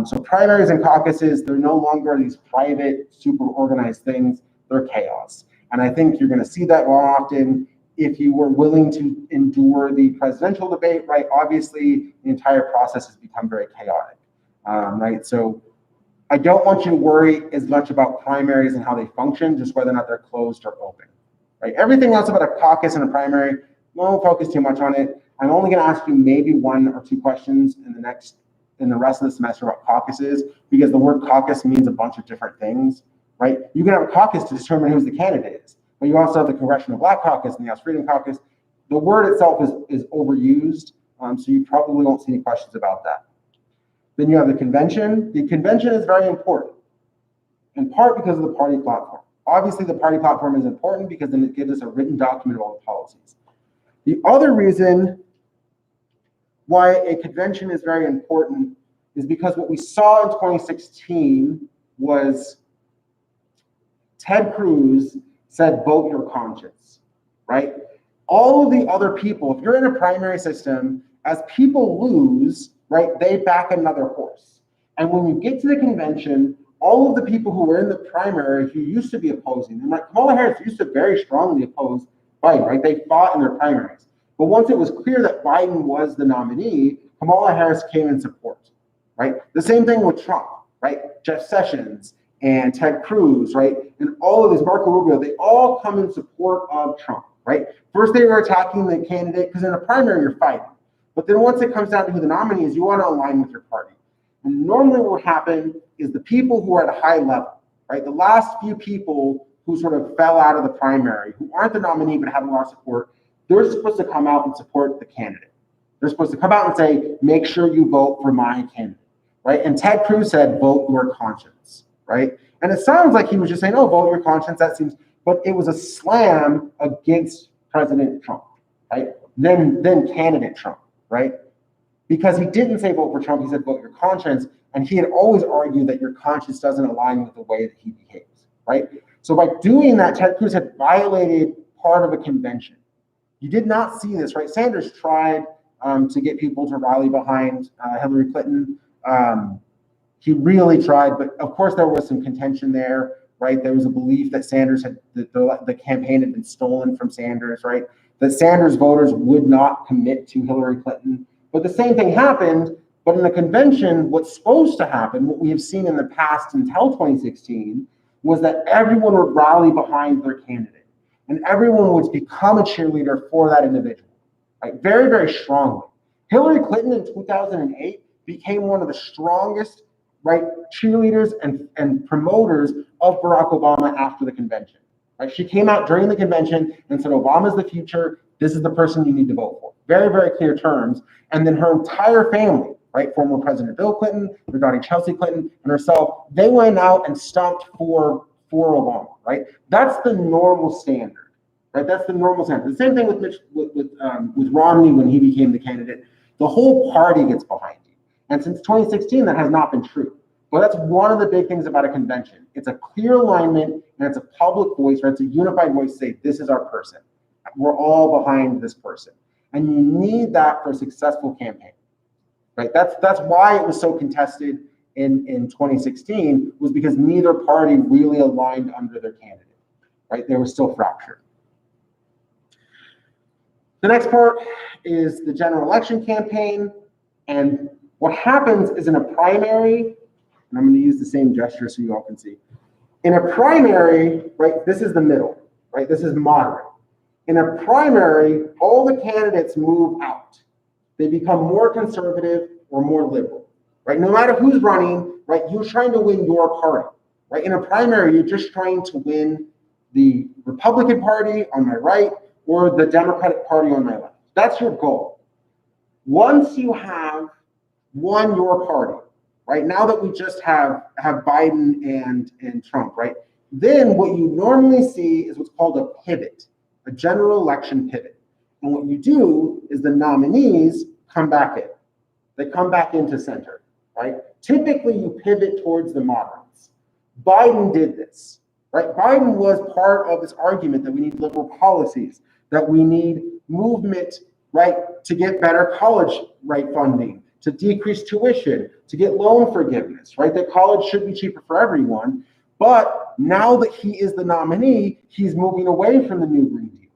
So primaries and caucuses, they're no longer these private, super organized things. They're chaos. And I think you're going to see that more often if you were willing to endure the presidential debate, right? Obviously, the entire process has become very chaotic, right? So I don't want you to worry as much about primaries and how they function, just whether or not they're closed or open, right? Everything else about a caucus and a primary, won't focus too much on it. I'm only going to ask you maybe 1 or 2 questions in the rest of the semester about caucuses, because the word caucus means a bunch of different things, right? You can have a caucus to determine who the candidate is, but you also have the Congressional Black Caucus and the House Freedom Caucus. The word itself is overused, so you probably won't see any questions about that. Then you have the convention. The convention is very important, in part because of the party platform. Obviously, the party platform is important because then it gives us a written document of all the policies. The other reason why a convention is very important is because what we saw in 2016 was Ted Cruz said, vote your conscience, right? All of the other people, if you're in a primary system, as people lose, right, they back another horse. And when you get to the convention, all of the people who were in the primary who used to be opposing them, like Kamala Harris used to very strongly oppose Biden, right? They fought in their primaries. But once it was clear that Biden was the nominee, Kamala Harris came in support, right? The same thing with Trump, right? Jeff Sessions and Ted Cruz, right? And all of this, Marco Rubio, they all come in support of Trump, right? First, they were attacking the candidate because in a primary, you're fighting. But then once it comes down to who the nominee is, you want to align with your party. And normally what would happen is the people who are at a high level, right? The last few people who sort of fell out of the primary, who aren't the nominee but have a lot of support, they're supposed to come out and support the candidate. They're supposed to come out and say, make sure you vote for my candidate, right? And Ted Cruz said, vote your conscience, right? And it sounds like he was just saying, oh, vote your conscience, that seems, but it was a slam against President Trump, right? Then candidate Trump, right? Because he didn't say vote for Trump, he said vote your conscience, and he had always argued that your conscience doesn't align with the way that he behaves, right? So by doing that, Ted Cruz had violated part of a convention. You did not see this, right? Sanders tried to get people to rally behind Hillary Clinton. He really tried, but of course there was some contention there, right? There was a belief that Sanders the campaign had been stolen from Sanders, right? That Sanders voters would not commit to Hillary Clinton. But the same thing happened, But in a convention, what's supposed to happen, what we have seen in the past until 2016, was that everyone would rally behind their candidate and everyone would become a cheerleader for that individual, right? Very, very strongly. Hillary Clinton in 2008 became one of the strongest, right, cheerleaders and promoters of Barack Obama after the convention, right? She came out during the convention and said, Obama's the future. This is the person you need to vote for. Very, very clear terms. And then her entire family, right, former President Bill Clinton, her daughter Chelsea Clinton, and herself, they went out and stomped for Obama, right? That's the normal standard, right? That's the normal standard. The same thing with Romney when he became the candidate. The whole party gets behind you. And since 2016, that has not been true. But that's one of the big things about a convention. It's a clear alignment and it's a public voice, right? It's a unified voice to say, this is our person. We're all behind this person. And you need that for a successful campaign, right? That's why it was so contested in 2016, was because neither party really aligned under their candidate, right? They were still fractured. The next part is the general election campaign. And what happens is in a primary, and I'm going to use the same gesture so you all can see. In a primary, right, this is the middle, right? This is moderate. In a primary, all the candidates move out. They become more conservative or more liberal, right? No matter who's running, right, you're trying to win your party, right? In a primary, you're just trying to win the Republican Party on my right or the Democratic Party on my left. That's your goal. Once you have won your party, right, now that we just have Biden and Trump, right, then what you normally see is what's called a pivot, a general election pivot. And what you do is the nominees come back in. They come back into center, right? Typically, you pivot towards the moderates. Biden did this, right? Biden was part of this argument that we need liberal policies, that we need movement, right, to get better college, right, funding, to decrease tuition, to get loan forgiveness, right? That college should be cheaper for everyone. But now that he is the nominee, he's moving away from the new Green Deal,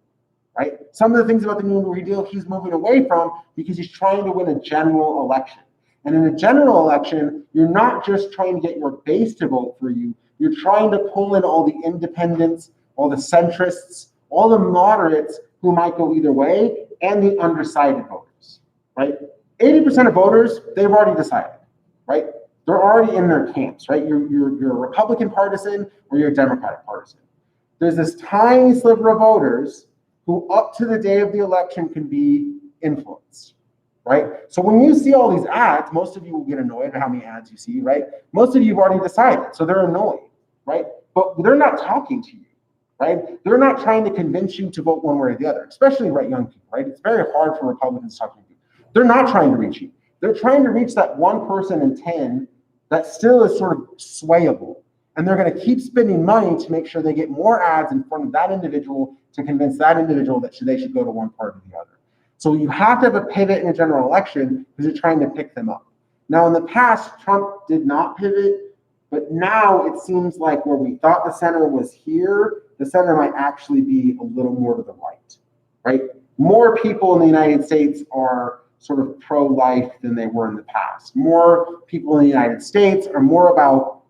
right? Some of the things about the new Green Deal he's moving away from because he's trying to win a general election. And in a general election, you're not just trying to get your base to vote for you, you're trying to pull in all the independents, all the centrists, all the moderates who might go either way, and the undecided voters, right? 80% of voters, they've already decided, right? They're already in their camps, right? You're a Republican partisan or you're a Democratic partisan. There's this tiny sliver of voters who up to the day of the election can be influenced, right? So when you see all these ads, most of you will get annoyed at how many ads you see, right? Most of you have already decided, so they're annoyed, right? But they're not talking to you, right? They're not trying to convince you to vote one way or the other, especially right young people, right? It's very hard for Republicans to talk to you. They're not trying to reach you. They're trying to reach that one person in 10 that still is sort of swayable. And they're going to keep spending money to make sure they get more ads in front of that individual to convince that individual that they should go to one part or the other. So you have to have a pivot in a general election because you're trying to pick them up. Now, in the past, Trump did not pivot, but now it seems like where we thought the center was here, the center might actually be a little more to the right? More people in the United States are sort of pro-life than they were in the past. More people in the United States are more about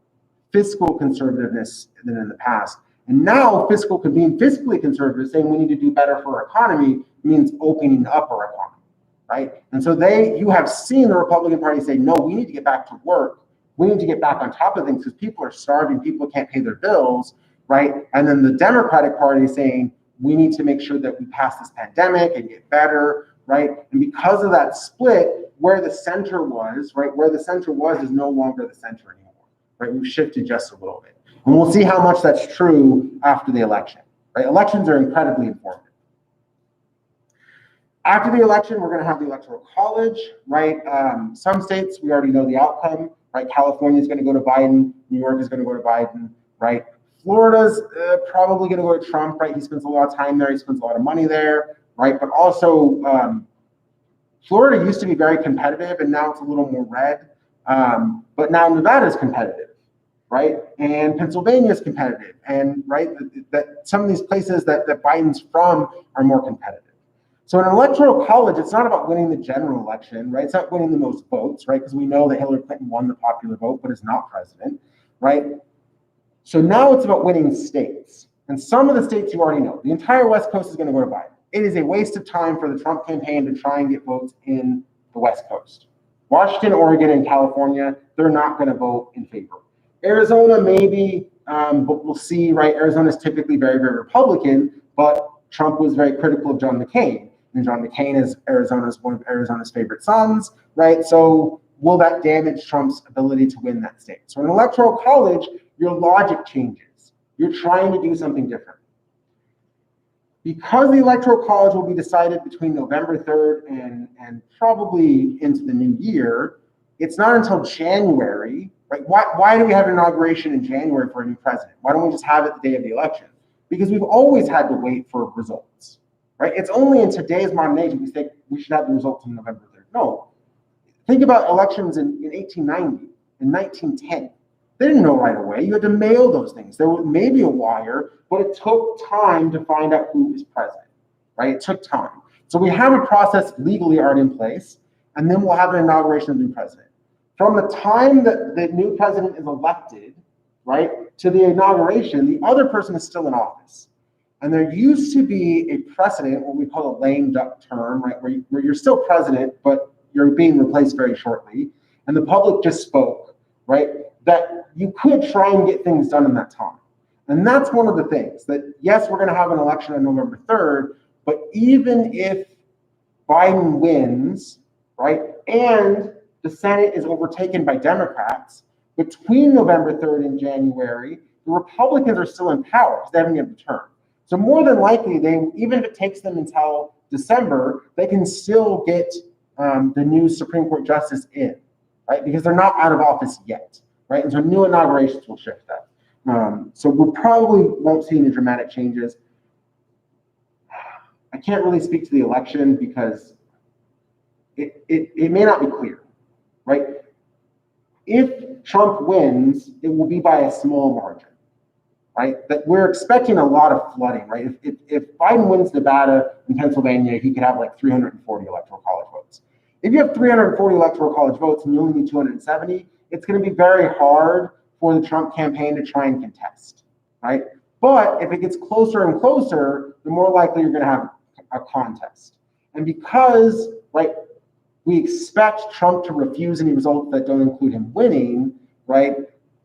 fiscal conservativeness than in the past. And now being fiscally conservative, saying we need to do better for our economy, means opening up our economy, right? And so you have seen the Republican Party say, no, we need to get back to work. We need to get back on top of things because people are starving, people can't pay their bills, right? And then the Democratic Party is saying, we need to make sure that we pass this pandemic and get better, right? And because of that split, where the center was, right, where the center was is no longer the center anymore, right? We've shifted just a little bit. And we'll see how much that's true after the election, right? Elections are incredibly informative. After the election, we're going to have the Electoral College, right? Some states, we already know the outcome, right? California is going to go to Biden. New York is going to go to Biden, right? Florida's probably going to go to Trump, right? He spends a lot of time there. He spends a lot of money there, right? But also, Florida used to be very competitive, and now it's a little more red. But now Nevada is competitive, right? And Pennsylvania is competitive, and right, that some of these places that Biden's from are more competitive. So in an electoral college, it's not about winning the general election, right? It's not winning the most votes, right? Because we know that Hillary Clinton won the popular vote, but is not president, right? So now it's about winning states. And some of the states you already know. The entire West Coast is going to go to Biden. It is a waste of time for the Trump campaign to try and get votes in the West Coast. Washington, Oregon, and California, they're not going to vote in favor. Arizona, maybe, but we'll see, right? Arizona is typically very, very Republican, but Trump was very critical of John McCain. And John McCain is one of Arizona's favorite sons, right? So will that damage Trump's ability to win that state? So in electoral college, your logic changes. You're trying to do something different. Because the electoral college will be decided between November 3rd and probably into the new year, it's not until January, right? Why do we have an inauguration in January for a new president? Why don't we just have it the day of the election? Because we've always had to wait for results, right? It's only in today's modern age we think we should have the results on November 3rd. No. Think about elections in 1890, in 1910. They didn't know right away. You had to mail those things. There was maybe a wire, but it took time to find out who was president, right? It took time. So we have a process legally already in place, and then we'll have an inauguration of the new president. From the time that the new president is elected, right, to the inauguration, the other person is still in office. And there used to be a precedent, what we call a lame duck term, right, where you're still president, but you're being replaced very shortly. And the public just spoke, right, that you could try and get things done in that time. And that's one of the things that, yes, we're going to have an election on November 3rd, but even if Biden wins, right, and the Senate is overtaken by Democrats, between November 3rd and January, the Republicans are still in power because they haven't yet returned. So more than likely, even if it takes them until December, they can still get the new Supreme Court justice in, right? Because they're not out of office yet, right? And so new inaugurations will shift that. So we probably won't see any dramatic changes. I can't really speak to the election because it may not be clear, right? If Trump wins, it will be by a small margin, right? That we're expecting a lot of flooding, right? If Biden wins Nevada and Pennsylvania, he could have like 340 electoral college votes. If you have 340 electoral college votes and you only need 270, it's going to be very hard for the Trump campaign to try and contest, right? But if it gets closer and closer, the more likely you're going to have a contest. And because, right, we expect Trump to refuse any results that don't include him winning, right,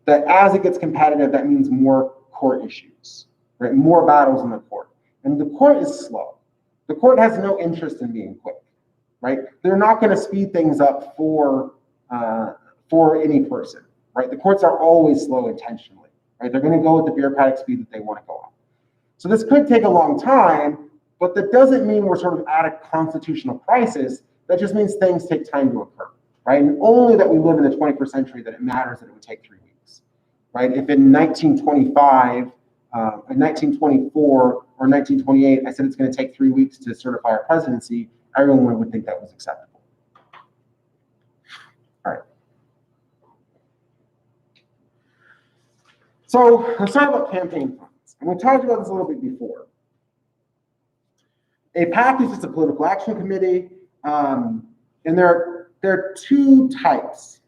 that as it gets competitive, that means more court issues, right, more battles in the court. And the court is slow. The court has no interest in being quick, right? They're not going to speed things up for any person, right? The courts are always slow intentionally, right? They're going to go with the bureaucratic speed that they want to go on. So this could take a long time, but that doesn't mean we're sort of at a constitutional crisis. That just means things take time to occur, right? And only that we live in the 21st century that it matters that it would take 3 weeks, right? If in 1925, in 1924, or 1928, I said it's going to take 3 weeks to certify a presidency, everyone would think that was acceptable. All right. So let's talk about campaign funds. And we talked about this a little bit before. A PAC is just a political action committee. And there are two types.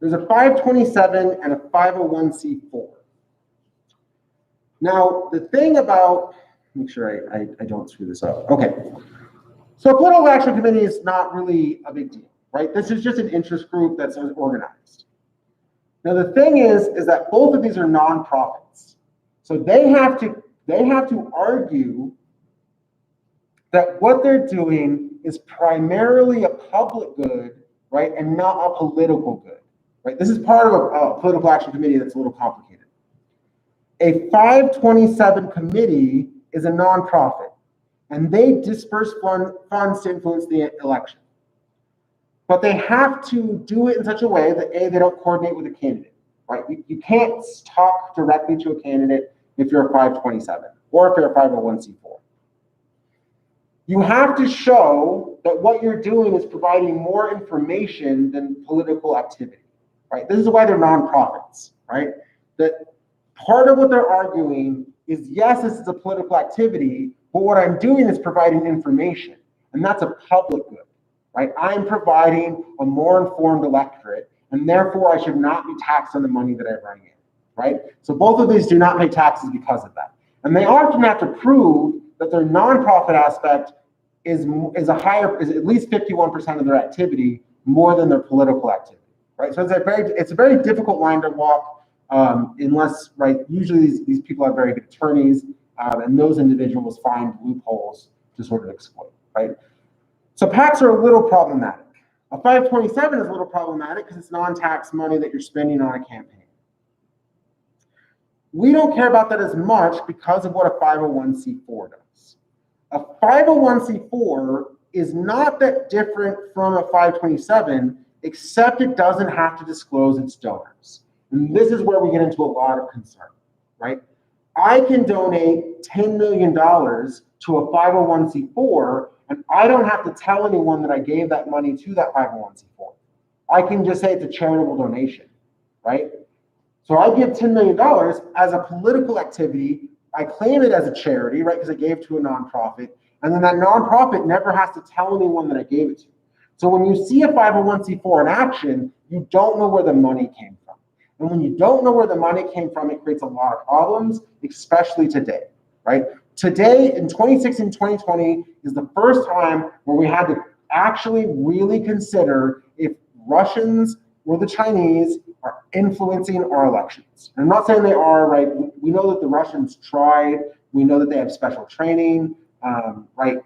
There's a 527 and a 501c4. Now, the thing about, make sure I don't screw this up. Okay. So a political action committee is not really a big deal, right? This is just an interest group that's organized. Now, the thing is that both of these are nonprofits. So they have to argue that what they're doing is primarily a public good, right, and not a political good, right? This is part of a political action committee that's a little complicated. A 527 committee is a nonprofit, and they disperse funds to influence the election. But they have to do it in such a way that, A, they don't coordinate with a candidate, right? You can't talk directly to a candidate if you're a 527 or if you're a 501c4. You have to show that what you're doing is providing more information than political activity, right? This is why they're nonprofits, right? That part of what they're arguing is, yes, this is a political activity, But what I'm doing is providing information, and that's a public good, right? I'm providing a more informed electorate, and therefore I should not be taxed on the money that I bring in, right? So both of these do not pay taxes because of that. And they often have to prove that their nonprofit aspect is at least 51% of their activity more than their political activity, right? So it's a very difficult line to walk, unless, right, usually these people have very good attorneys, and those individuals find loopholes to sort of exploit, right? So PACs are a little problematic. A 527 is a little problematic because it's non-tax money that you're spending on a campaign. We don't care about that as much because of what a 501c4 does. A 501c4 is not that different from a 527, except it doesn't have to disclose its donors. And this is where we get into a lot of concern, right? I can donate $10 million to a 501c4, and I don't have to tell anyone that I gave that money to that 501c4. I can just say it's a charitable donation, right? So I give $10 million as a political activity. I claim it as a charity, right, because I gave to a nonprofit, and then that nonprofit never has to tell anyone that I gave it to. So when you see a 501c4 in action, you don't know where the money came from. And when you don't know where the money came from, it creates a lot of problems, especially today, right? Today, in 2016, 2020, is the first time where we had to actually really consider if Russians or the Chinese are influencing our elections. And I'm not saying they are, right? We know that the Russians tried. We know that they have special training, right?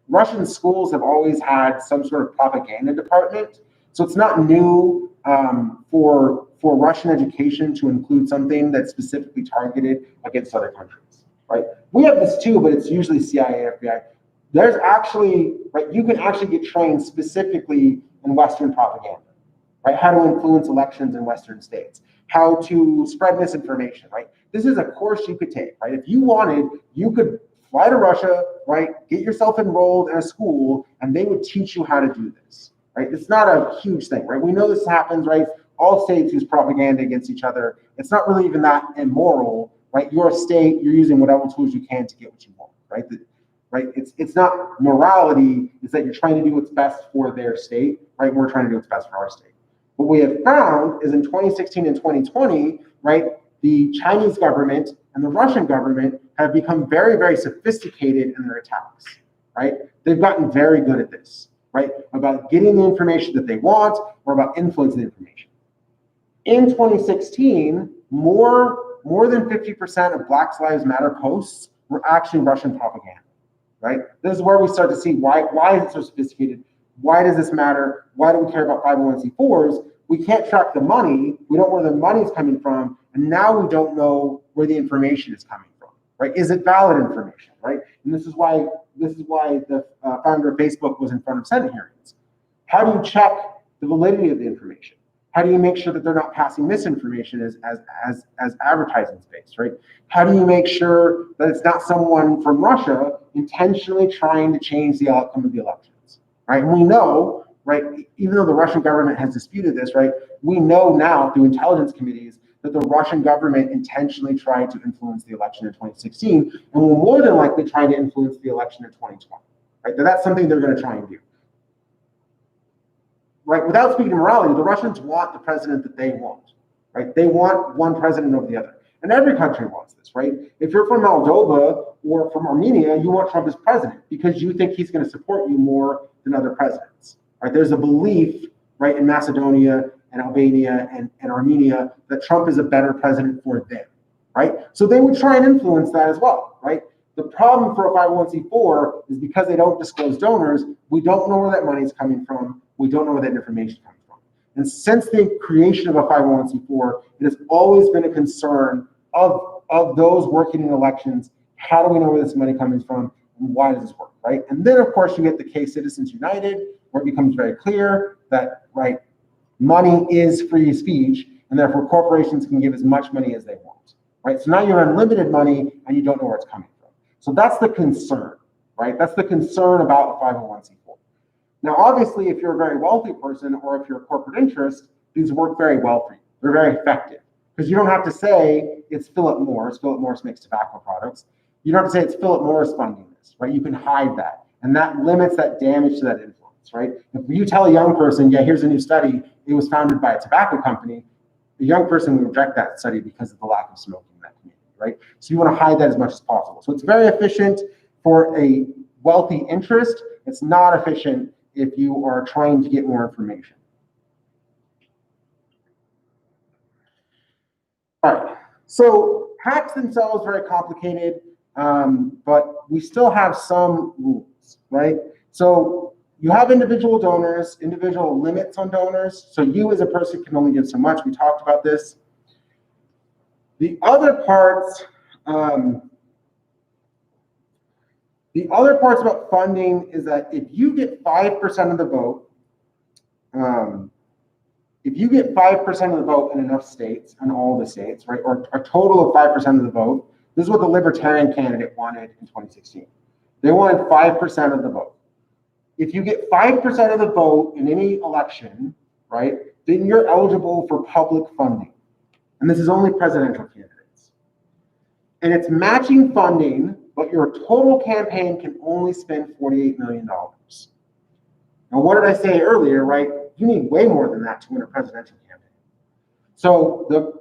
Russian schools have always had some sort of propaganda department. So it's not new for Russian education to include something that's specifically targeted against other countries, right? We have this too, but it's usually CIA, FBI. There's actually, right, you can actually get trained specifically in Western propaganda, right? How to influence elections in Western states, how to spread misinformation, right? This is a course you could take, right? If you wanted, you could fly to Russia, right? Get yourself enrolled in a school, and they would teach you how to do this, right? It's not a huge thing, right? We know this happens, right? All states use propaganda against each other. It's not really even that immoral, right? Your state, you're using whatever tools you can to get what you want, right? Right? It's not morality, it's that you're trying to do what's best for their state, right? We're trying to do what's best for our state. What we have found is in 2016 and 2020, right, the Chinese government and the Russian government have become very, very sophisticated in their attacks, right? They've gotten very good at this, right? About getting the information that they want or about influencing the information. In 2016, more than 50% of Black Lives Matter posts were actually Russian propaganda, right? This is where we start to see why is it so sophisticated? Why does this matter? Why do we care about 501c4s? We can't track the money. We don't know where the money is coming from. And now we don't know where the information is coming from, right? Is it valid information, right? And this is why the founder of Facebook was in front of Senate hearings. How do you check the validity of the information? How do you make sure that they're not passing misinformation as advertising space, right? How do you make sure that it's not someone from Russia intentionally trying to change the outcome of the elections, right? And we know, right, even though the Russian government has disputed this, right, we know now through intelligence committees that the Russian government intentionally tried to influence the election in 2016 and will more than likely try to influence the election in 2020, right? That's something they're going to try and do. Right, without speaking of morality, the Russians want the president that they want, right? They want one president over the other. And every country wants this, right? If you're from Moldova or from Armenia, you want Trump as president because you think he's going to support you more than other presidents, right? There's a belief, right, in Macedonia and Albania and Armenia that Trump is a better president for them, right? So they would try and influence that as well, right? The problem for a 501c4 is because they don't disclose donors, we don't know where that money is coming from. We don't know where that information comes from. And since the creation of a 501c4, it has always been a concern of those working in elections. How do we know where this money comes from and why does this work, right? And then, of course, you get the case Citizens United, where it becomes very clear that, right, money is free speech, and therefore corporations can give as much money as they want, right? So now you have unlimited money and you don't know where it's coming from. So that's the concern, right? That's the concern about a 501c4. Now, obviously, if you're a very wealthy person or if you're a corporate interest, these work very well for you. They're very effective because you don't have to say it's Philip Morris. Philip Morris makes tobacco products. You don't have to say it's Philip Morris funding is, right? You can hide that, and that limits that damage to that influence, right? If you tell a young person, yeah, here's a new study, it was founded by a tobacco company, the young person will reject that study because of the lack of smoking in that community, right? So you want to hide that as much as possible. So it's very efficient for a wealthy interest. It's not efficient if you are trying to get more information. All right, so PACs themselves are very complicated, but we still have some rules, right? So you have individual donors, individual limits on donors. So you as a person can only give so much. We talked about this. The other parts about funding is that if you get 5% of the vote, if you get 5% of the vote in enough states, in all the states, right, or a total of 5% of the vote, this is what the Libertarian candidate wanted in 2016. They wanted 5% of the vote. If you get 5% of the vote in any election, right, then you're eligible for public funding. And this is only presidential candidates. And it's matching funding, but your total campaign can only spend $48 million. Now, what did I say earlier, right? You need way more than that to win a presidential campaign. So the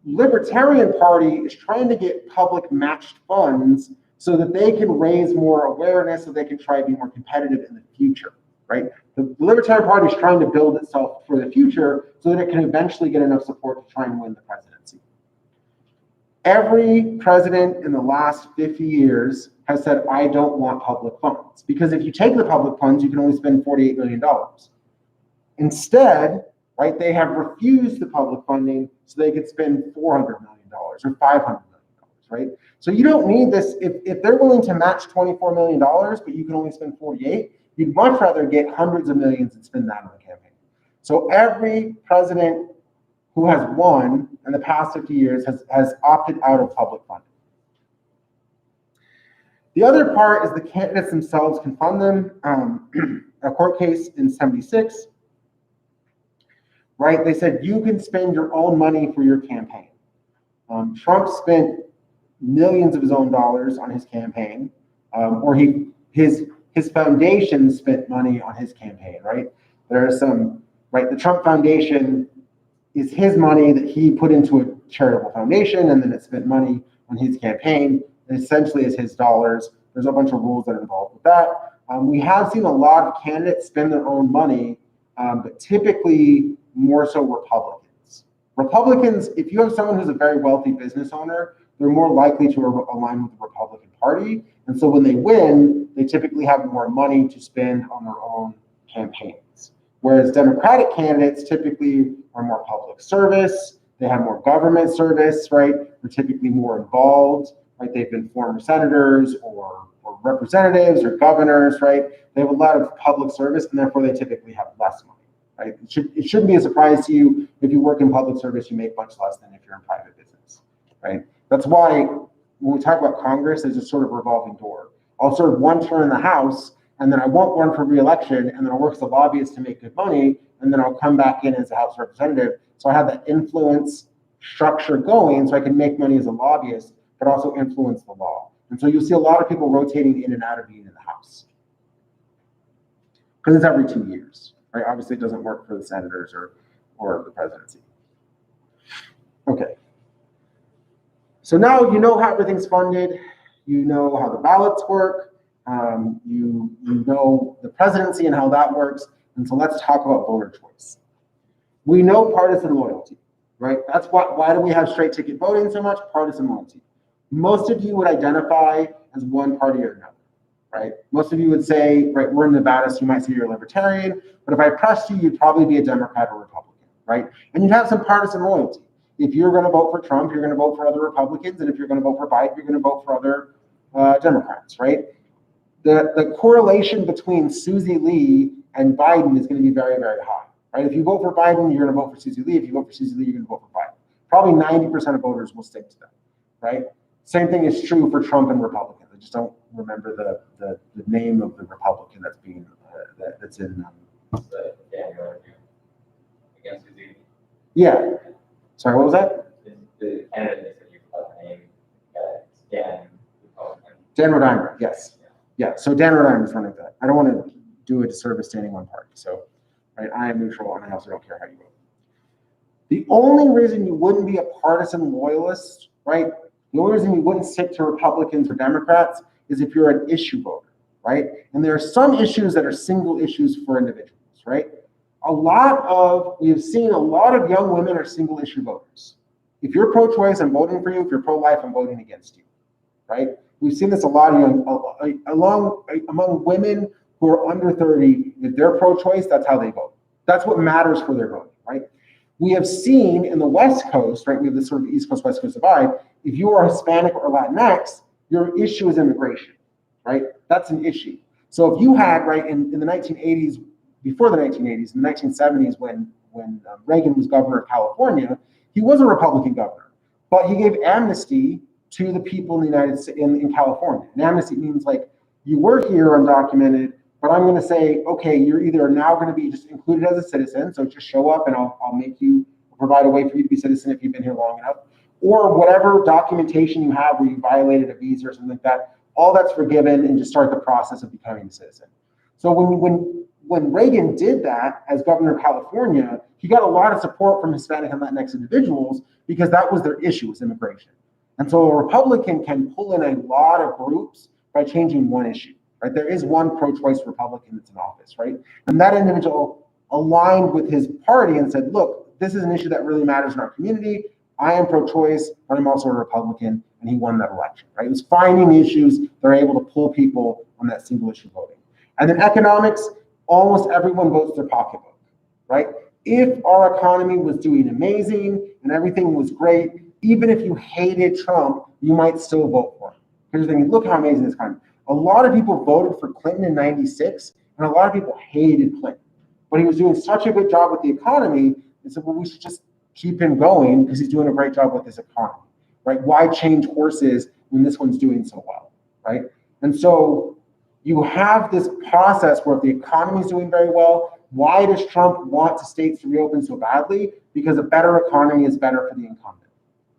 Libertarian Party is trying to get public matched funds so that they can raise more awareness, so they can try to be more competitive in the future, right? The Libertarian Party is trying to build itself for the future so that it can eventually get enough support to try and win the presidency. Every president in the last 50 years has said, I don't want public funds, because if you take the public funds, you can only spend $48 million. Instead, right, they have refused the public funding so they could spend $400 million or $500 million, right? So you don't need this. If they're willing to match $24 million, but you can only spend 48, you'd much rather get hundreds of millions and spend that on the campaign. So every president who has won in the past 50 years has opted out of public funding. The other part is the candidates themselves can fund them. A court case in 76, right? They said you can spend your own money for your campaign. Trump spent millions of his own dollars on his campaign, or his foundation spent money on his campaign, right? There are some, right? The Trump Foundation is his money that he put into a charitable foundation, and then it spent money on his campaign. It essentially is his dollars. There's a bunch of rules that are involved with that. We have seen a lot of candidates spend their own money, but typically more so Republicans. Republicans, if you have someone who's a very wealthy business owner, they're more likely to align with the Republican Party. And so when they win, they typically have more money to spend on their own campaigns. Whereas Democratic candidates typically are more public service, they have more government service, right? They're typically more involved, right? They've been former senators or representatives or governors, right? They have a lot of public service, and therefore they typically have less money, right? It shouldn't be a surprise to you if you work in public service, you make much less than if you're in private business, right? That's why when we talk about Congress, there's a sort of revolving door. I'll serve one term in the House, and then I won't run for re-election, and then I'll work as a lobbyist to make good money, and then I'll come back in as a House representative. So I have that influence structure going, so I can make money as a lobbyist, but also influence the law. And so you'll see a lot of people rotating in and out of being in the House, because it's every 2 years, right? Obviously, it doesn't work for the senators or the presidency. Okay. So now you know how everything's funded. You know how the ballots work. You know the presidency and how that works. And so let's talk about voter choice. We know partisan loyalty, right? That's why do we have straight ticket voting so much? Partisan loyalty. Most of you would identify as one party or another, right? Most of you would say, right, we're in Nevada, so you might say you're a libertarian, but if I pressed you, you'd probably be a Democrat or Republican, right? And you'd have some partisan loyalty. If you're going to vote for Trump, you're going to vote for other Republicans, and if you're going to vote for Biden, you're going to vote for other Democrats, right? The correlation between Susie Lee and Biden is going to be very, very high, right? If you vote for Biden, you're going to vote for Susie Lee. If you vote for Susie Lee, you're going to vote for Biden. Probably 90% of voters will stick to them, right? Same thing is true for Trump and Republicans. I just don't remember the name of the Republican that's being that's in. Against Susie. Yeah. Sorry, what was that? The candidate that you put the name, Dan Republican. Dan Rodimer, yes. Yeah, so Dan Rhode is running that. I don't want to do a disservice to any one party. So, right, I am neutral, and I also don't care how you vote. The only reason you wouldn't be a partisan loyalist, right? The only reason you wouldn't stick to Republicans or Democrats is if you're an issue voter, right? And there are some issues that are single issues for individuals, right? We've seen a lot of young women are single issue voters. If you're pro-choice, I'm voting for you. If you're pro-life, I'm voting against you, right? We've seen this a lot among women who are under 30. If they're pro-choice, that's how they vote. That's what matters for their voting, right? We have seen in the West Coast, right? We have this sort of East Coast, West Coast divide. If you are Hispanic or Latinx, your issue is immigration, right? That's an issue. So if you had, right, in the 1980s, before the 1980s, in the 1970s, when Reagan was governor of California, he was a Republican governor, but he gave amnesty to the people in the United States, in California. And amnesty means like, you were here undocumented, but I'm going to say, okay, you're either now going to be just included as a citizen, so just show up and I'll provide a way for you to be a citizen if you've been here long enough, or whatever documentation you have where you violated a visa or something like that, all that's forgiven, and just start the process of becoming a citizen. So when Reagan did that as governor of California, he got a lot of support from Hispanic and Latinx individuals because that was their issue, was immigration. And so a Republican can pull in a lot of groups by changing one issue, right? There is one pro-choice Republican that's in office, right? And that individual aligned with his party and said, look, this is an issue that really matters in our community. I am pro-choice, but I'm also a Republican, and he won that election, right? It was finding issues that are able to pull people on that single issue voting. And then economics, almost everyone votes their pocketbook, right? If our economy was doing amazing and everything was great, even if you hated Trump, you might still vote for him. Here's the thing, look how amazing this economy. A lot of people voted for Clinton in '96, and a lot of people hated Clinton. But he was doing such a good job with the economy, they said, well, we should just keep him going because he's doing a great job with this economy, right? Why change horses when this one's doing so well, right? And so you have this process where if the economy is doing very well, why does Trump want states to reopen so badly? Because a better economy is better for the incumbent,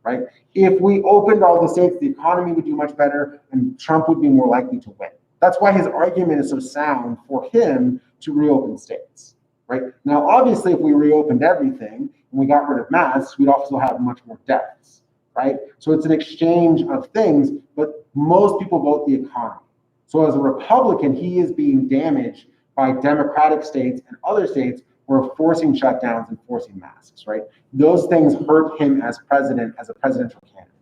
right? If we opened all the states, the economy would do much better and Trump would be more likely to win. That's why his argument is so sound for him to reopen states, right? Now, obviously, if we reopened everything and we got rid of masks, we'd also have much more deaths, right? So it's an exchange of things, but most people vote the economy. So as a Republican, he is being damaged by Democratic states and other states who are forcing shutdowns and forcing masks, right? Those things hurt him as president, as a presidential candidate,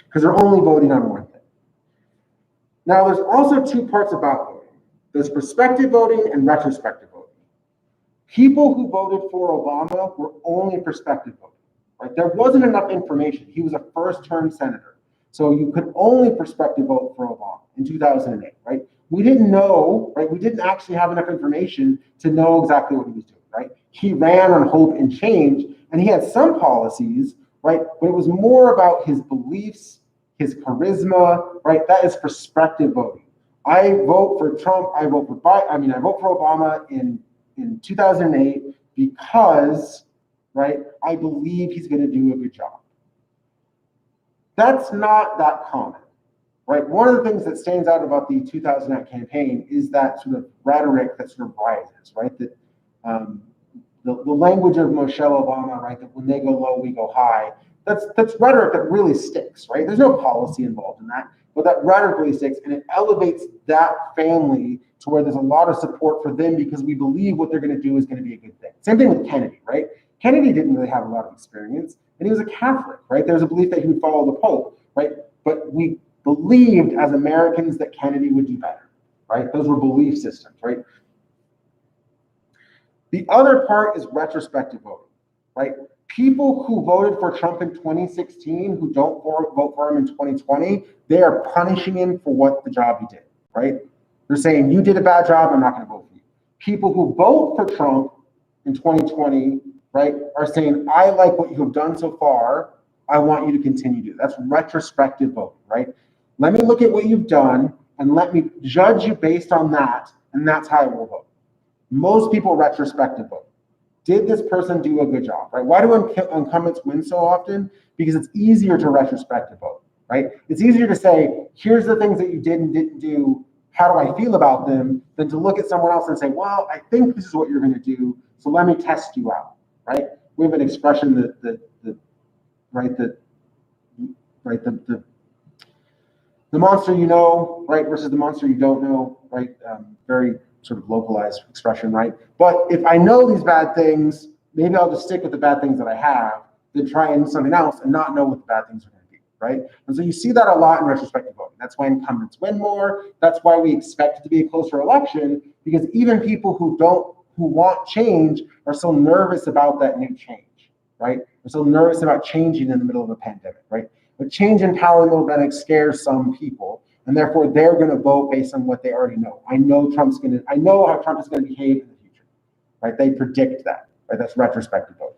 because they're only voting on one thing. Now, there's also two parts about voting. There's prospective voting and retrospective voting. People who voted for Obama were only prospective voting, right? There wasn't enough information. He was a first-term senator. So you could only prospective vote for Obama in 2008, right? We didn't know, right? We didn't actually have enough information to know exactly what he was doing, right? He ran on hope and change, and he had some policies, right? But it was more about his beliefs, his charisma, right? That is prospective voting. I vote for Trump. I vote for Obama in 2008 because, right? I believe he's going to do a good job. That's not that common, right? One of the things that stands out about the 2008 campaign is that sort of rhetoric that sort of rises, right? That the language of Michelle Obama, right? That when they go low, we go high. That's rhetoric that really sticks, right? There's no policy involved in that, but that rhetoric really sticks, and it elevates that family to where there's a lot of support for them because we believe what they're going to do is going to be a good thing. Same thing with Kennedy, right? Kennedy didn't really have a lot of experience, and he was a Catholic, right? There's a belief that he would follow the Pope, right? But we believed as Americans that Kennedy would do better, right? Those were belief systems, right? The other part is retrospective voting, right? People who voted for Trump in 2016 who don't vote for him in 2020, they are punishing him for what the job he did, right? They're saying, you did a bad job, I'm not going to vote for you. People who vote for Trump in 2020, right, are saying, I like what you have done so far, I want you to continue to do. That's retrospective voting, right? Let me look at what you've done and let me judge you based on that, and that's how I will vote. Most people retrospective vote. Did this person do a good job, right? Why do incumbents win so often? Because it's easier to retrospective vote, right? It's easier to say, here's the things that you did and didn't do. How do I feel about them? Than to look at someone else and say, well, I think this is what you're going to do, so let me test you out, right? We have an expression that the monster you know, right, versus the monster you don't know, right? Very sort of localized expression, right? But if I know these bad things, maybe I'll just stick with the bad things that I have, than try and do something else and not know what the bad things are going to be, right? And so you see that a lot in retrospective voting. That's why incumbents win more. That's why we expect it to be a closer election, because even people who want change are so nervous about that new change, right? They're so nervous about changing in the middle of a pandemic, right? But change in power in the middle of a pandemic scares some people, and therefore they're going to vote based on what they already know. I know how Trump is going to behave in the future, right? They predict that, right? That's retrospective voting.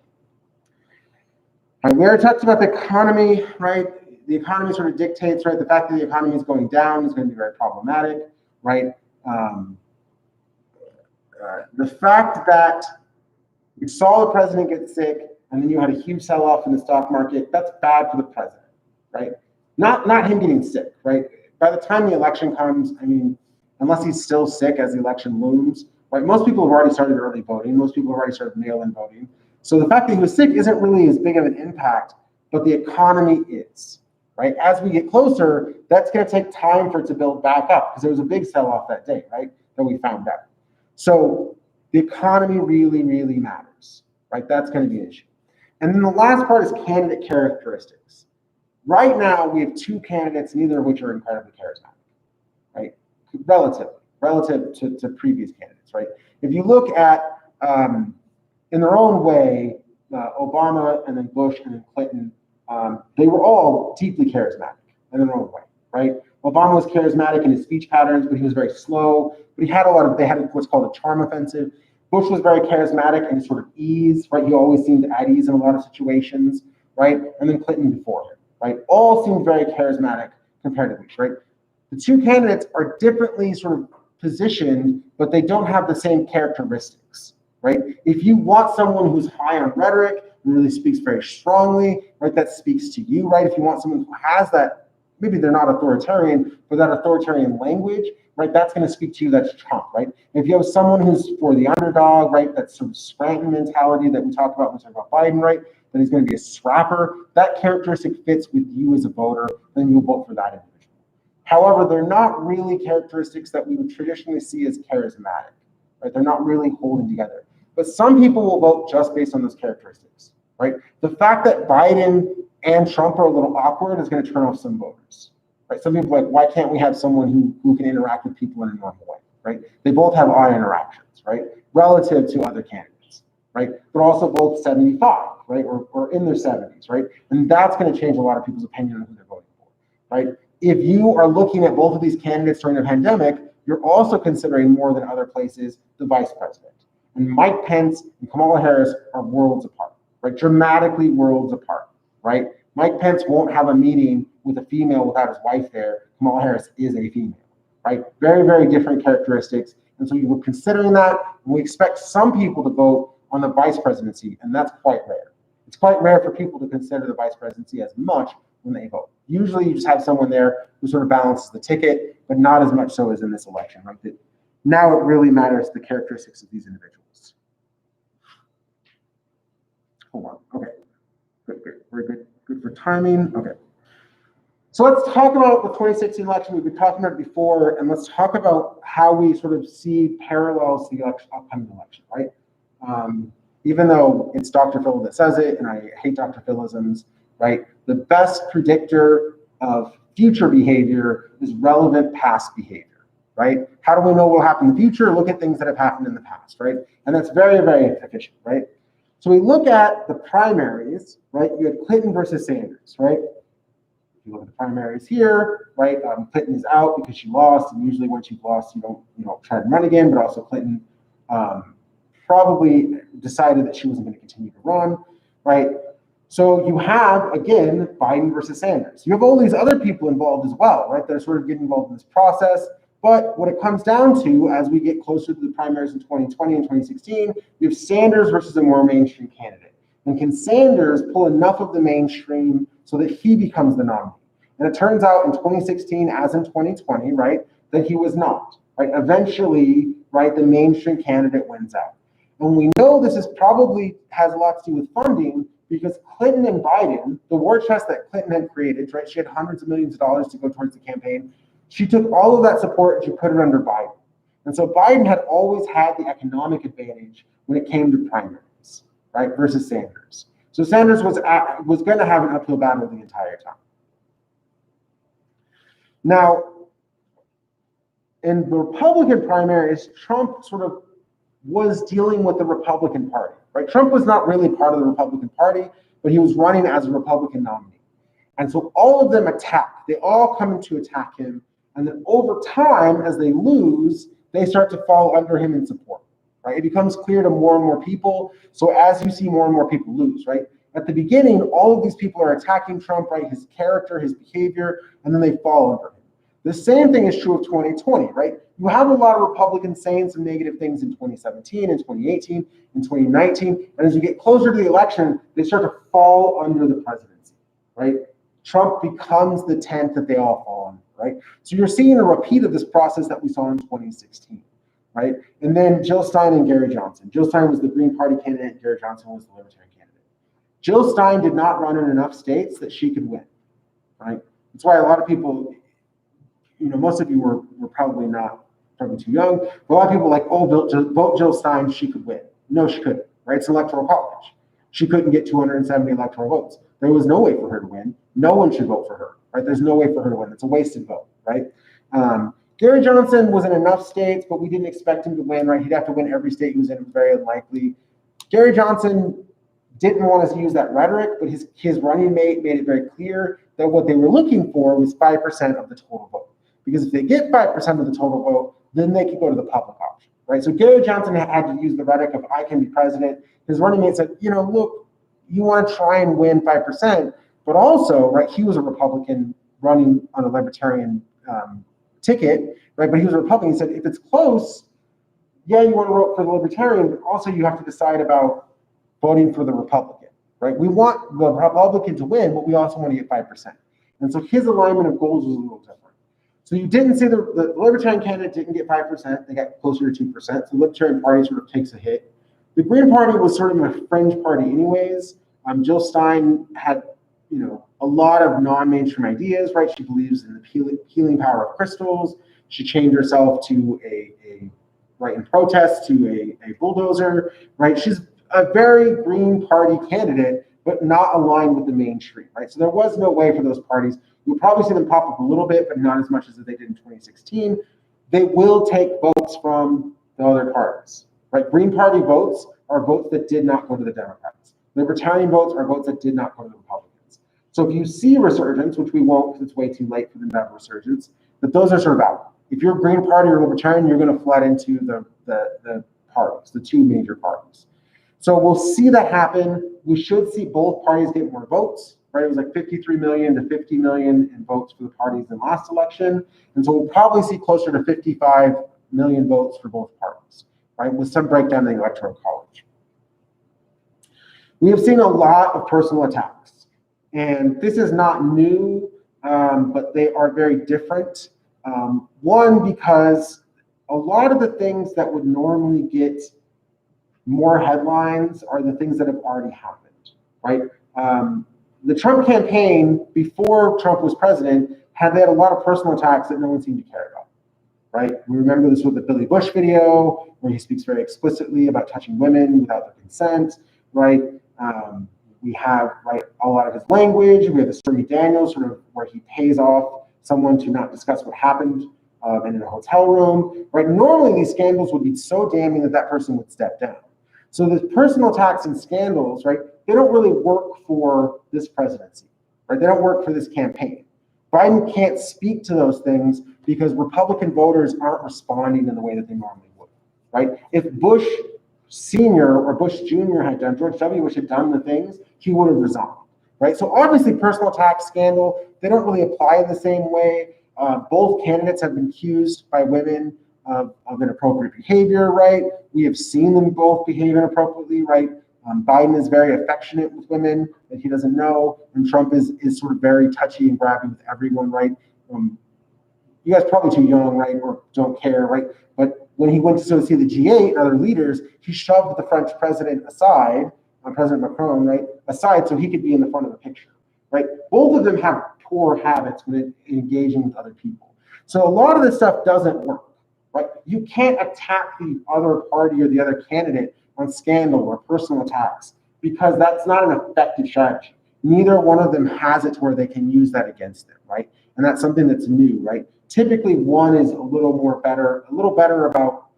Right, we already talked about the economy, right? The economy sort of dictates, right? The fact that the economy is going down is going to be very problematic, right? The fact that you saw the president get sick and then you had a huge sell-off in the stock market, that's bad for the president, right? Not him getting sick, right? By the time the election comes, I mean, unless he's still sick as the election looms, right? Most people have already started early voting. Most people have already started mail-in voting. So the fact that he was sick isn't really as big of an impact, but the economy is, right? As we get closer, that's going to take time for it to build back up, because there was a big sell-off that day, right? That we found out. So the economy really, really matters, right? That's going to be an issue. And then the last part is candidate characteristics. Right now, we have two candidates, neither of which are incredibly charismatic, right? Relative to previous candidates, right? If you look at, in their own way, Obama and then Bush and then Clinton, they were all deeply charismatic in their own way, right? Obama was charismatic in his speech patterns, but he was very slow. But they had what's called a charm offensive. Bush was very charismatic in his sort of ease, right? He always seemed at ease in a lot of situations, right? And then Clinton before him, right? All seemed very charismatic comparatively, right? The two candidates are differently sort of positioned, but they don't have the same characteristics, right? If you want someone who's high on rhetoric, who really speaks very strongly, right, that speaks to you, right? If you want someone who has that, maybe they're not authoritarian, but that authoritarian language, right, that's going to speak to you, that's Trump, right? If you have someone who's for the underdog, right, that sort of Scranton mentality that we talk about when we talk about Biden, right, that he's going to be a scrapper, that characteristic fits with you as a voter, then you'll vote for that individual. However, they're not really characteristics that we would traditionally see as charismatic, right? They're not really holding together. But some people will vote just based on those characteristics, right? The fact that Biden and Trump are a little awkward is going to turn off some voters, right? Some people are like, why can't we have someone who can interact with people in a normal way, right? They both have eye interactions, right? Relative to other candidates, right? But also both 75, right? Or in their 70s, right? And that's going to change a lot of people's opinion on who they're voting for, right? If you are looking at both of these candidates during a pandemic, you're also considering more than other places the vice president. And Mike Pence and Kamala Harris are worlds apart, right? Dramatically worlds apart, right? Mike Pence won't have a meeting with a female without his wife there. Kamala Harris is a female, right? Very, very different characteristics. And so you were considering that, and we expect some people to vote on the vice presidency, and that's quite rare. It's quite rare for people to consider the vice presidency as much when they vote. Usually you just have someone there who sort of balances the ticket, but not as much so as in this election, right? That now it really matters the characteristics of these individuals. Hold on, okay, good, very good, good for timing, okay. So let's talk about the 2016 election. We've been talking about it before, and let's talk about how we sort of see parallels to the upcoming election, right? Even though it's Dr. Phil that says it, and I hate Dr. Philisms, right? The best predictor of future behavior is relevant past behavior, right? How do we know what will happen in the future? Look at things that have happened in the past, right? And that's very, very efficient, right? So we look at the primaries, right? You had Clinton versus Sanders, right? If you look at the primaries here, right? Clinton is out because she lost, and usually once you've lost, you don't try to run again. But also Clinton probably decided that she wasn't going to continue to run, right? So you have, again, Biden versus Sanders. You have all these other people involved as well, right? They're sort of getting involved in this process. But what it comes down to, as we get closer to the primaries in 2020 and 2016, you have Sanders versus a more mainstream candidate. And can Sanders pull enough of the mainstream so that he becomes the nominee? And it turns out in 2016, as in 2020, right, that he was not, right? Eventually, right, the mainstream candidate wins out. And we know this is probably has a lot to do with funding because Clinton and Biden, the war chest that Clinton had created, right, she had hundreds of millions of dollars to go towards the campaign. She took all of that support and she put it under Biden. And so Biden had always had the economic advantage when it came to primaries, right, versus Sanders. So Sanders was going to have an uphill battle the entire time. Now, in the Republican primaries, Trump sort of was dealing with the Republican Party, right? Trump was not really part of the Republican Party, but he was running as a Republican nominee. And so all of them attack. They all come in to attack him. And then over time, as they lose, they start to fall under him in support, right? It becomes clear to more and more people. So as you see more and more people lose, right? At the beginning, all of these people are attacking Trump, right? His character, his behavior, and then they fall under him. The same thing is true of 2020, right? You have a lot of Republicans saying some negative things in 2017, in 2018, in 2019. And as you get closer to the election, they start to fall under the presidency, right? Trump becomes the tent that they all fall under, right? So you're seeing a repeat of this process that we saw in 2016, right? And then Jill Stein and Gary Johnson. Jill Stein was the Green Party candidate, Gary Johnson was the Libertarian candidate. Jill Stein did not run in enough states that she could win, right? That's why a lot of people, most of you were probably too young, but a lot of people were like, oh, vote Jill Stein, she could win. No, she couldn't, right? It's electoral college. She couldn't get 270 electoral votes. There was no way for her to win. No one should vote for her, right? There's no way for her to win. It's a wasted vote, right? Gary Johnson was in enough states, but we didn't expect him to win, right? He'd have to win every state he was in. It was very unlikely. Gary Johnson didn't want us to use that rhetoric, but his running mate made it very clear that what they were looking for was 5% of the total vote. Because if they get 5% of the total vote, then they could go to the public option, right? So Gary Johnson had to use the rhetoric of I can be president. His running mate said, look, you want to try and win 5%, but also, right, he was a Republican running on a Libertarian ticket, right? But he was a Republican. He said, if it's close, yeah, you want to vote for the Libertarian, but also you have to decide about voting for the Republican, right? We want the Republican to win, but we also want to get 5%. And so his alignment of goals was a little different. So you didn't see the Libertarian candidate didn't get 5%. They got closer to 2%. So the Libertarian Party sort of takes a hit. The Green Party was sort of a fringe party anyways. Jill Stein had, a lot of non-mainstream ideas, right? She believes in the healing power of crystals. She chained herself to right, in protest to a bulldozer, right? She's a very Green Party candidate, but not aligned with the mainstream, right? So there was no way for those parties. You'll probably see them pop up a little bit, but not as much as they did in 2016. They will take votes from the other parties, right? Green Party votes are votes that did not go to the Democrats. Libertarian votes are votes that did not go to the Republicans. So if you see resurgence, which we won't because it's way too late for them to have a resurgence, but those are sort of out. If you're Green Party or Libertarian, you're going to flood into the parties, the two major parties. So we'll see that happen. We should see both parties get more votes, right? It was like 53 million to 50 million in votes for the parties in last election. And so we'll probably see closer to 55 million votes for both parties, right? With some breakdown in the Electoral College. We have seen a lot of personal attacks. And this is not new, but they are very different. One, because a lot of the things that would normally get more headlines are the things that have already happened, right? The Trump campaign, before Trump was president, they had a lot of personal attacks that no one seemed to care about, right? We remember this with the Billy Bush video, where he speaks very explicitly about touching women without their consent, right? We have, right, a lot of his language. We have the Stormy Daniels, sort of where he pays off someone to not discuss what happened in a hotel room, right? Normally, these scandals would be so damning that that person would step down. So the personal attacks and scandals, right, they don't really work for this presidency, right? They don't work for this campaign. Biden can't speak to those things because Republican voters aren't responding in the way that they normally would, right? If Bush Sr. or Bush Jr. had done, George W. Bush had done the things, he would have resigned, right? So obviously personal attack, scandal, they don't really apply in the same way. Both candidates have been accused by women of inappropriate behavior, right? We have seen them both behave inappropriately, right? Biden is very affectionate with women that he doesn't know, and Trump is sort of very touchy and grabby with everyone, right? You guys are probably too young, right, or don't care, right? But when he went to go see the G8 and other leaders, he shoved the French president aside, President Macron, right, aside so he could be in the front of the picture, right? Both of them have poor habits when engaging with other people. So a lot of this stuff doesn't work, right? You can't attack the other party or the other candidate on scandal or personal attacks because that's not an effective strategy. Neither one of them has it to where they can use that against them, right? And that's something that's new, right? Typically, one is a little better about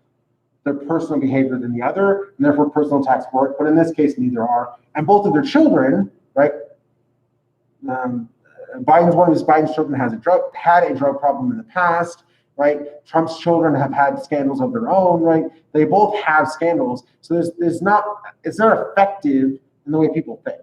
their personal behavior than the other, and therefore personal attacks work. But in this case, neither are. And both of their children, right? Biden's children had a drug problem in the past, right? Trump's children have had scandals of their own, right? They both have scandals. So it's not effective in the way people think,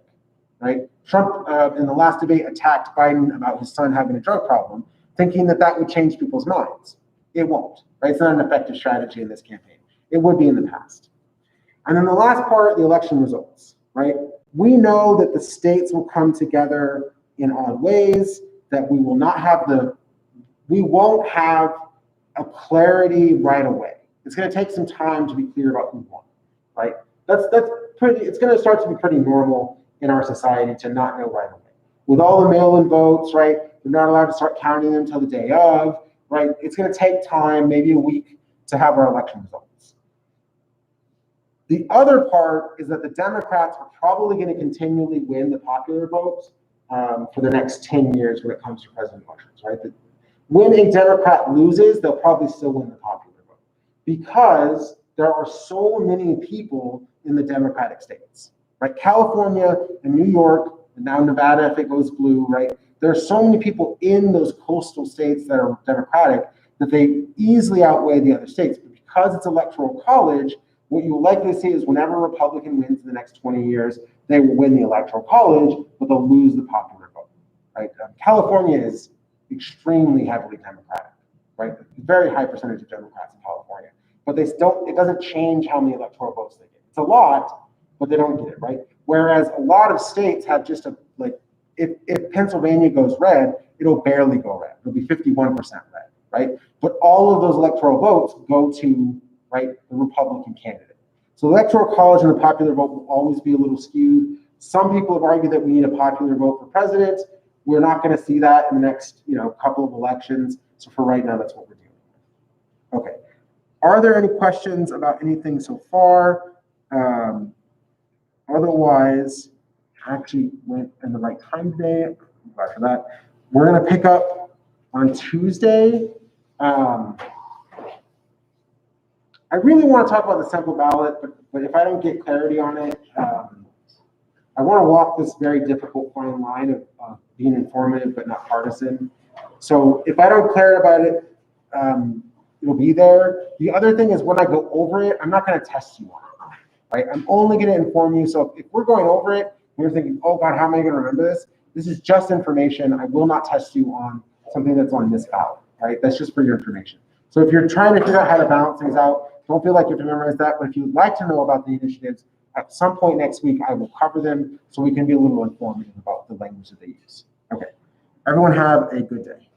right? Trump in the last debate attacked Biden about his son having a drug problem, thinking that would change people's minds. It won't, right? It's not an effective strategy in this campaign. It would be in the past. And then the last part, the election results, right? We know that the states will come together in odd ways, that we won't have a clarity right away. It's going to take some time to be clear about who won, right? It's going to start to be pretty normal in our society to not know right away. With all the mail-in votes, right? We're not allowed to start counting them until the day of, right? It's going to take time, maybe a week, to have our election results. The other part is that the Democrats are probably going to continually win the popular votes for the next 10 years when it comes to presidential elections, right? When a Democrat loses, they'll probably still win the popular vote because there are so many people in the Democratic states, right? California and New York, and now Nevada if it goes blue, right? There are so many people in those coastal states that are Democratic that they easily outweigh the other states. But because it's electoral college, what you will likely see is whenever a Republican wins in the next 20 years, they will win the electoral college, but they'll lose the popular vote, right? California is extremely heavily Democratic, right? Very high percentage of Democrats in California, but it doesn't change how many electoral votes they get. It's a lot, but they don't get it, right? Whereas a lot of states have just if Pennsylvania goes red, it'll barely go red. It'll be 51% red, right? But all of those electoral votes go to, right, the Republican candidate. So the electoral college and the popular vote will always be a little skewed. Some people have argued that we need a popular vote for president. We're not going to see that in the next, couple of elections. So for right now, that's what we're dealing with. Okay. Are there any questions about anything so far? Otherwise, I actually went in the right time today. I'm glad for that. We're going to pick up on Tuesday. I really want to talk about the simple ballot, but if I don't get clarity on it, I want to walk this very difficult fine line of being informative but not partisan. So if I don't care about it, it'll be there. The other thing is when I go over it, I'm not going to test you on it, right? I'm only going to inform you. So if we're going over it, and you're thinking, oh God, how am I going to remember this? This is just information. I will not test you on something that's on this ballot, right? That's just for your information. So if you're trying to figure out how to balance things out, don't feel like you have to memorize that. But if you'd like to know about the initiatives, at some point next week, I will cover them so we can be a little informative about the language that they use. Okay. Everyone have a good day.